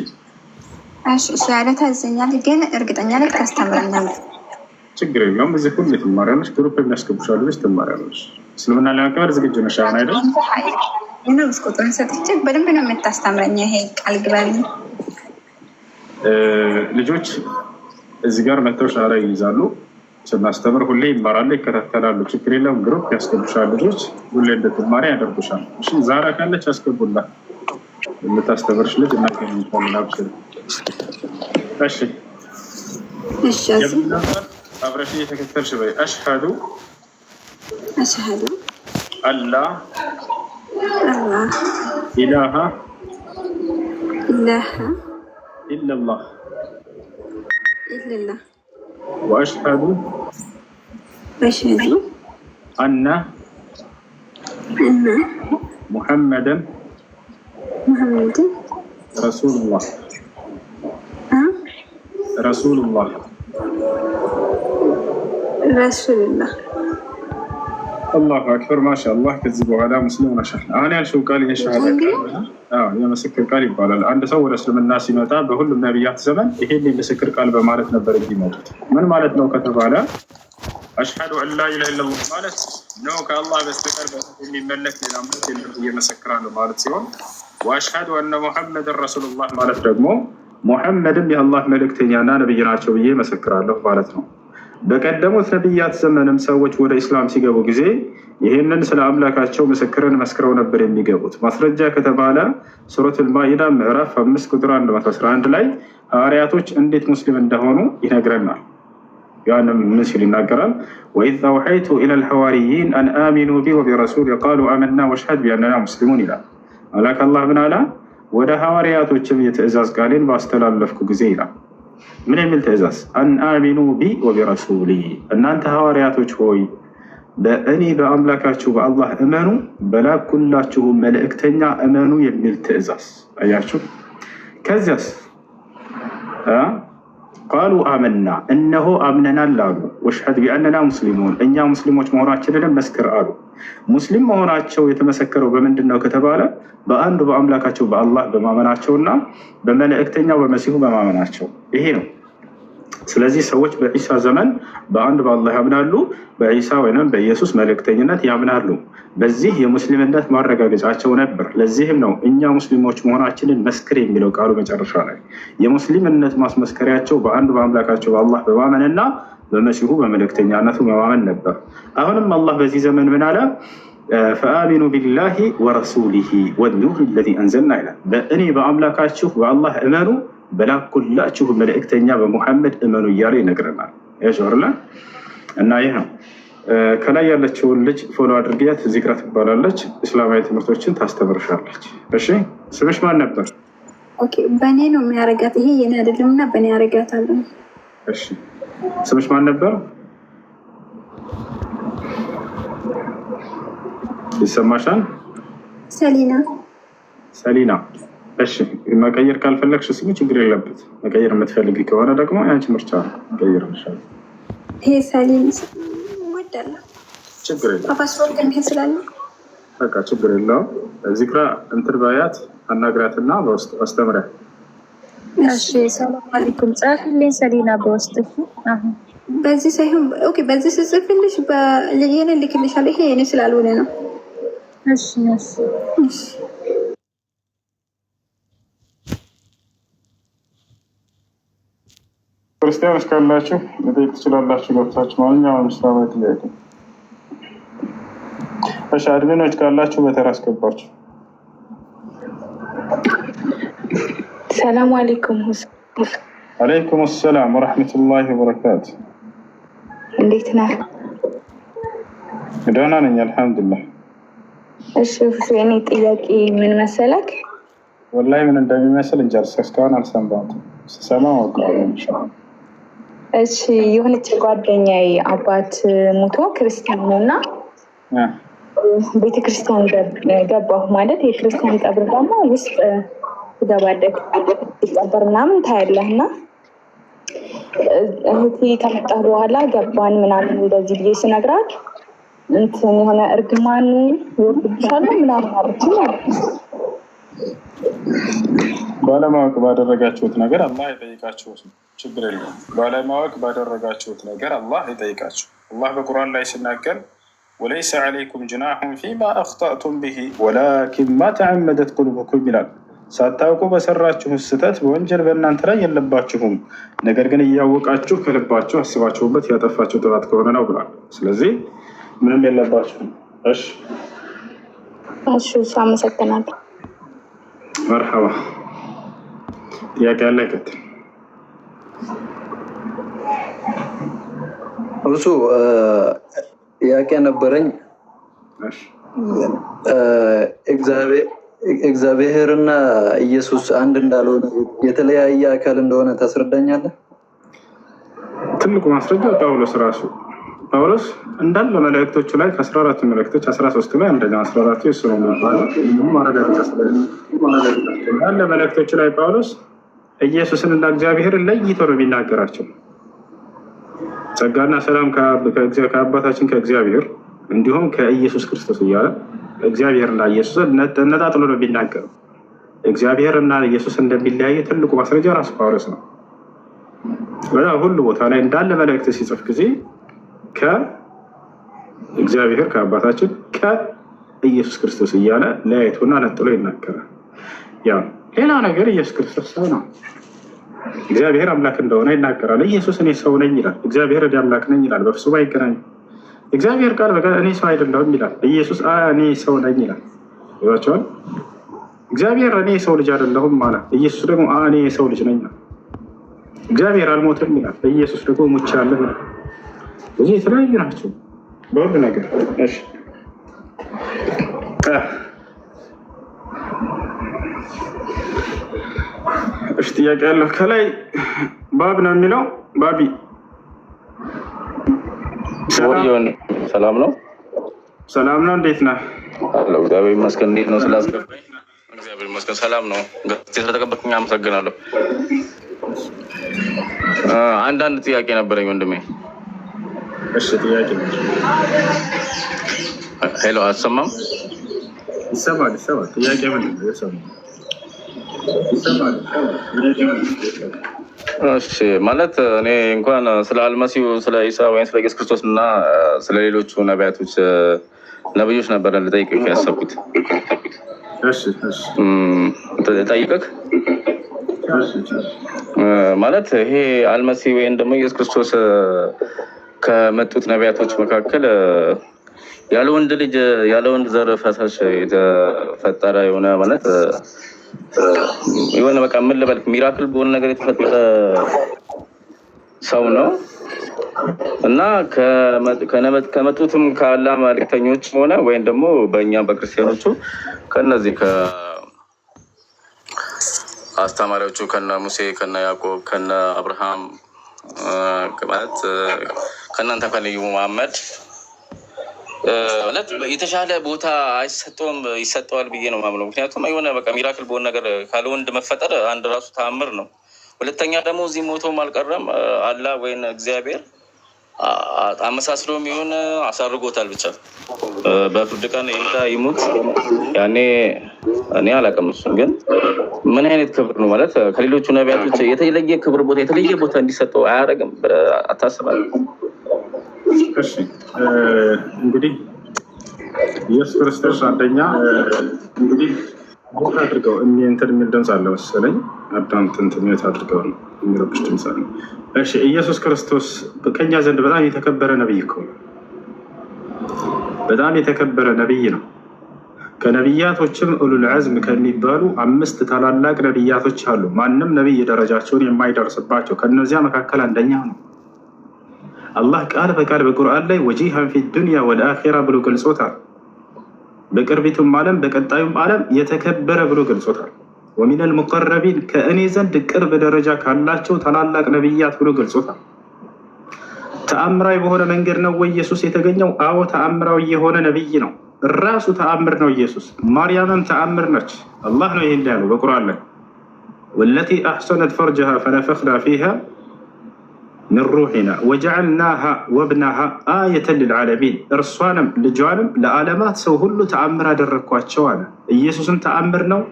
እሺ ያለ ታዘኛል፣ ግን እርግጠኛ ላይ ታስተምረኛለህ። ችግር የለውም። እዚህ ሁሉ ትማሪያለሽ፣ ግሩፕ የሚያስገቡሻሉ፣ ች ትማሪያለሽ። እስልምና ለመቀበል ዝግጁ ነሽ? አሁን አይደል? ስ ቁጥሩን ሰጥቼ በደንብ ነው የምታስተምረኝ። ይሄ ቃል ግባልኝ። ልጆች እዚህ ጋር መተው ሻራ ይይዛሉ። ስናስተምር ሁሌ ይማራሉ፣ ይከታተላሉ። ችግር የለውም። ግሩፕ ያስገቡሻል። ልጆች ሁሌ እንድትማሪ ያደርጉሻል። እሺ ዛራ ካለች ያስገቡላት። የምታስተምርሽ ልጅ እናገኝታለን። አብሽር። እሺ አብረሽ እየተከተልሽ በይ። አሽሀዱ አላ ኢላሃ ኢለላህ ወአሽሀዱ አነ ሙሐመደን ረሱሉላህ ረሱሉላህ አላሁ አክበር። ማሻአላህ። ከዚህ በኋላ ሙስሊም ነሻል። አሁን ያልሽው ቃል የምስክር ቃል ይባላል። አንድ ሰው ወደ እስልምና ሲመጣ በሁሉም ነቢያት ዘመን ይሄን የምስክር ቃል በማለት ነበር የሚመጡት። ምን ማለት ነው ከተባለ አሽሀዱ አን ላ ኢላሀ ኢለላህ ማለት ነው፣ ከአላህ በስተቀር የሚመለክ ሌላ አምላክ የለም እየመሰክራለሁ ማለት ሲሆን፣ ወአሽሀዱ አነ ሙሐመድን ረሱሉላህ ማለት ደግሞ ሙሐመድም የአላህ መልእክተኛና ነብይ ናቸው ብዬ መሰክራለሁ ማለት ነው። በቀደሙት ነቢያት ዘመንም ሰዎች ወደ ኢስላም ሲገቡ ጊዜ ይህንን ስለ አምላካቸው ምስክርን መስክረው ነበር የሚገቡት። ማስረጃ ከተባለ ሱረት አልማኢዳ ምዕራፍ 5 ቁጥር 111 ላይ ሐዋርያቶች እንዴት ሙስሊም እንደሆኑ ይነግረናል። ያንም ምን ሲል ይናገራል? ወኢዝ አውሐይቱ ኢለል ሐዋርይን አን አሚኑ ቢ ወቢረሱሊ ቃሉ አመና ወሽሀድ ቢአንና ሙስሊሙን ይላል። አምላክ አላህ ምን አለ? ወደ ሐዋርያቶችም የትእዛዝ ቃሌን ባስተላለፍኩ ጊዜ ይላል። ምን የሚል ትእዛዝ? አን አሚኑ ቢ ወቢረሱሊ፣ እናንተ ሐዋርያቶች ሆይ በእኔ በአምላካችሁ በአላህ እመኑ፣ በላኩላችሁ መልእክተኛ እመኑ የሚል ትእዛዝ። አያችሁ። ከዚያስ ቃሉ አመና፣ እነሆ አምነናል አሉ። ወሽሀድ ቢአንና ሙስሊሙን፣ እኛ ሙስሊሞች መሆናችንንም መስክር አሉ። ሙስሊም መሆናቸው የተመሰከረው በምንድን ነው ከተባለ በአንዱ በአምላካቸው በአላህ በማመናቸውና በመልእክተኛው በመሲሁ በማመናቸው። ይሄ ነው። ስለዚህ ሰዎች በዒሳ ዘመን በአንድ በአላህ ያምናሉ፣ በዒሳ ወይም በኢየሱስ መልእክተኝነት ያምናሉ። በዚህ የሙስሊምነት ማረጋገጫቸው ነበር። ለዚህም ነው እኛ ሙስሊሞች መሆናችንን መስክር የሚለው ቃሉ መጨረሻ ላይ። የሙስሊምነት ማስመስከሪያቸው በአንድ በአምላካቸው በአላህ በማመንና በመሲሁ በመልእክተኛነቱ በማመን ነበር። አሁንም አላህ በዚህ ዘመን ምን አለ? ፈአሚኑ ቢላሂ ወረሱሊሂ ወኑር ለዚ አንዘልና ይላል። በእኔ በአምላካችሁ በአላህ እመኑ፣ በላኩላችሁ መልእክተኛ በሙሐመድ እመኑ እያለ ይነግረናል። ያሸርላ እና ይህ ነው። ከላይ ያለችውን ልጅ ፎሎ አድርጊያት። ዚክራ ትባላለች። እስላማዊ ትምህርቶችን ታስተምርሻለች። እሺ ስምሽ ማን ነበር? በእኔ ነው የሚያረጋት። ይሄ የኔ አይደለም እና በእኔ ያረጋታለሁ። እሺ ስምሽ ማን ነበር? ይሰማሻል? ሰሊና። ሰሊና። እሺ መቀየር ካልፈለግሽ ስሙ ችግር የለበት። መቀየር የምትፈልጊ ከሆነ ደግሞ ያንቺ ምርጫ ነው። መቀየር ይሻላል። ይሄ ሰሊና ወደላ ችግር የለውም። ፓስፖርት ግን ስላለ በቃ ችግር የለውም። ዚክራ እንትን ባያት አናግራትና በውስጥ አስተምሪያት። እሺ ሰላም አለይኩም ጻፍልኝ ሰሊና በውስጥ አሁን በዚህ ሳይሆን ኦኬ፣ በዚህ ስጽፍልሽ በየኔ ልክልሻለሁ። ይሄ የኔ ስላልሆነ ነው። እሺ እሺ እሺ ክርስቲያኖች ካላችሁ መጠየቅ ትችላላችሁ። ገብታችሁ ማንኛውም እስላማዊ ጥያቄ። እሺ አድሚኖች ካላችሁ በተራ አስገባችሁ። ሰላም አለይኩም። አለይኩም ሰላም ወራህመቱላሂ ወበረካቱ። እንዴት ነህ? ደህና ነኝ አልሐምዱሊላህ። እሺ የኔ ጥያቄ ምን መሰለክ? ወላሂ ምን እንደሚመስል እንጃ እስካሁን አልሰማሁትም። ስሰማ ወቃለሁ ኢንሻአላህ። እሺ የሆነች ጓደኛዬ አባት ሞቶ ክርስቲያን ነውና ቤተክርስቲያን ገባሁ ማለት የክርስቲያን ቀብር ደግሞ ውስጥ ትገባለህ ሲቀበር ምናምን ታያለህና እህቴ ከመጣሁ በኋላ ገባን ምናምን እንደዚህ ብዬ ስነግራት እንትን የሆነ እርግማን ይወርድብሻል ምናምን አለችኝ ማለት ነው። ባለማወቅ ባደረጋችሁት ነገር አላህ ይጠይቃችሁ። ችግር የለም። ባለማወቅ ባደረጋችሁት ነገር አላህ ይጠይቃችሁ። አላህ በቁርአን ላይ ሲናገር ወለይሰ ዐለይኩም ጅናሑን ፊማ አኽጠእቱም ቢሂ ወላኪን ማ ተዐመደት ቁሉቡኩም ይላል። ሳታውቁ በሰራችሁ ስህተት በወንጀል በእናንተ ላይ የለባችሁም፣ ነገር ግን እያወቃችሁ ከልባችሁ አስባችሁበት ያጠፋችሁ ጥፋት ከሆነ ነው ብሏል። ስለዚህ ምንም የለባችሁም። እሺ እሺ አመሰግናለሁ። መርሐባ። ጥያቄ ያለ ይቀጥል። እሱ ጥያቄ ነበረኝ። እግዚአብሔርና ኢየሱስ አንድ እንዳልሆነ የተለያየ አካል እንደሆነ ታስረዳኛለህ? ትልቁ ማስረጃ ጳውሎስ ራሱ ጳውሎስ እንዳለ መላእክቶቹ ላይ ከ14 መላእክቶች 13 ላይ አንደኛ 14 የሱ ነው የሚባለው እንዳለ መላእክቶቹ ላይ ጳውሎስ ኢየሱስን እና እግዚአብሔርን ለይቶ ነው የሚናገራቸው። ጸጋና ሰላም ከአባታችን ከእግዚአብሔር እንዲሁም ከኢየሱስ ክርስቶስ እያለ እግዚአብሔርና ኢየሱስን ነጣጥሎ ነው የሚናገረው። እግዚአብሔርና ኢየሱስ እንደሚለያየ ትልቁ ማስረጃ ራሱ ጳውሎስ ነው። ሁሉ ቦታ ላይ እንዳለ መላእክት ሲጽፍ ጊዜ ከእግዚአብሔር ከአባታችን ከኢየሱስ ክርስቶስ እያለ ለያይቶና ነጥሎ ይናገራል። ያው ሌላ ነገር ኢየሱስ ክርስቶስ ሰው ነው፣ እግዚአብሔር አምላክ እንደሆነ ይናገራል። ኢየሱስ እኔ ሰው ነኝ ይላል፣ እግዚአብሔር እኔ አምላክ ነኝ ይላል። በፍጹም አይገናኝም። እግዚአብሔር ቃል በቃ እኔ ሰው አይደለሁም ይላል፣ ኢየሱስ እኔ ሰው ነኝ ይላል። ይባቸዋል። እግዚአብሔር እኔ ሰው ልጅ አይደለሁም ማለት፣ ኢየሱስ ደግሞ እኔ ሰው ልጅ ነኝ ይላል። እግዚአብሔር አልሞትም ይላል፣ ኢየሱስ ደግሞ ሙቻለሁ ይላል። እዚህ የተለያዩ ናቸው በሁሉ ነገር። እሺ እሺ ጥያቄ ያለው ከላይ ባብ ነው የሚለው ባቢ ሰላም ነው። ሰላም ነው። እንዴት ነህ? አለሁ እግዚአብሔር ይመስገን። እንዴት ነው ስላስገባኝ? እግዚአብሔር ይመስገን ሰላም ነው። ስለተቀበልኩኝ አመሰግናለሁ። አንዳንድ ጥያቄ ነበረኝ ወንድሜ። እሺ ጥያቄ ሄሎ፣ አትሰማም? ይሰማል። ጥያቄ ምንድን ነው? ይሰማል። እሺ ማለት እኔ እንኳን ስለ አልመሲሁ ስለ ኢሳ ወይም ስለ ኢየሱስ ክርስቶስ እና ስለ ሌሎቹ ነቢያቶች ነብዮች ነበረ ልጠይቅህ ያሰብኩት። እሺ ጠይቅህ ማለት ይሄ አልመሲሁ ወይም ደግሞ ኢየሱስ ክርስቶስ ከመጡት ነቢያቶች መካከል ያለ ወንድ ልጅ ያለ ወንድ ዘር ፈሳሽ የተፈጠረ የሆነ ማለት የሆነ በቃ ምን ልበልክ ሚራክል በሆነ ነገር የተፈጠረ ሰው ነው እና ከመጡትም ከአላህ መልእክተኞች ሆነ ወይም ደግሞ በእኛ በክርስቲያኖቹ ከነዚህ ከአስተማሪዎቹ ከነ ሙሴ ከነ ያዕቆብ ከነ አብርሃም ማለት ከእናንተ ከነቢዩ መሐመድ ማለት የተሻለ ቦታ አይሰጠውም ይሰጠዋል ብዬ ነው የማምነው። ምክንያቱም የሆነ በቃ ሚራክል በሆነ ነገር ካለ ወንድ መፈጠር አንድ ራሱ ተአምር ነው። ሁለተኛ ደግሞ እዚህ ሞቶም አልቀረም አላህ ወይም እግዚአብሔር አመሳስሎም ይሁን አሳርጎታል። ብቻ በፍርድ ቀን ይምጣ ይሙት ያኔ እኔ አላውቅም። እሱን ግን ምን አይነት ክብር ነው ማለት ከሌሎቹ ነቢያቶች የተለየ ክብር ቦታ የተለየ ቦታ እንዲሰጠው አያደርግም አታስባለህ? እሺ እንግዲህ ኢየሱስ ክርስቶስ አንደኛ እንግዲህ ቦታ አድርገው እንትን የሚል ድምፅ አለ መሰለኝ። አዳምጥ እንትን አድርገው ነው የሚረብሽ ድምፅ አለ። እሺ ኢየሱስ ክርስቶስ በቀኛ ዘንድ በጣም የተከበረ ነብይ እኮ በጣም የተከበረ ነብይ ነው። ከነቢያቶችም ኡሉል ዐዝም ከሚባሉ 5 ታላላቅ ነቢያቶች አሉ። ማንም ነቢይ ደረጃቸውን የማይደርስባቸው ከነዚያ መካከል አንደኛው ነው። አላህ ቃል በቃል በቁርአን ላይ ወጂሃን ፊ ዱንያ ወልአኺራ ብሎ ገልጾታል። በቅርቢቱም ዓለም በቀጣዩም ዓለም የተከበረ ብሎ ገልጾታል። ወሚነል ሙቀረቢን ከእኔ ዘንድ ቅርብ ደረጃ ካላቸው ታላላቅ ነቢያት ብሎ ገልጾታል። ተአምራዊ በሆነ መንገድ ነው ወይ ኢየሱስ የተገኘው? አዎ ተአምራዊ የሆነ ነቢይ ነው። ራሱ ተአምር ነው ኢየሱስ። ማርያምም ተአምር ነች። አላህ ነው ይሄን ያለው በቁርአን ላይ ወለቲ አሕሰነት ፈርጀሃ ፈነፈኽና ፊሃ ምን ሩሒና ወጀዐልናሃ ወብነሃ አየተን ልልዓለሚን። እርሷንም ልጇንም ለዓለማት ሰው ሁሉ ተአምር አደረግኳቸው አለ። ኢየሱስም ተአምር ነው።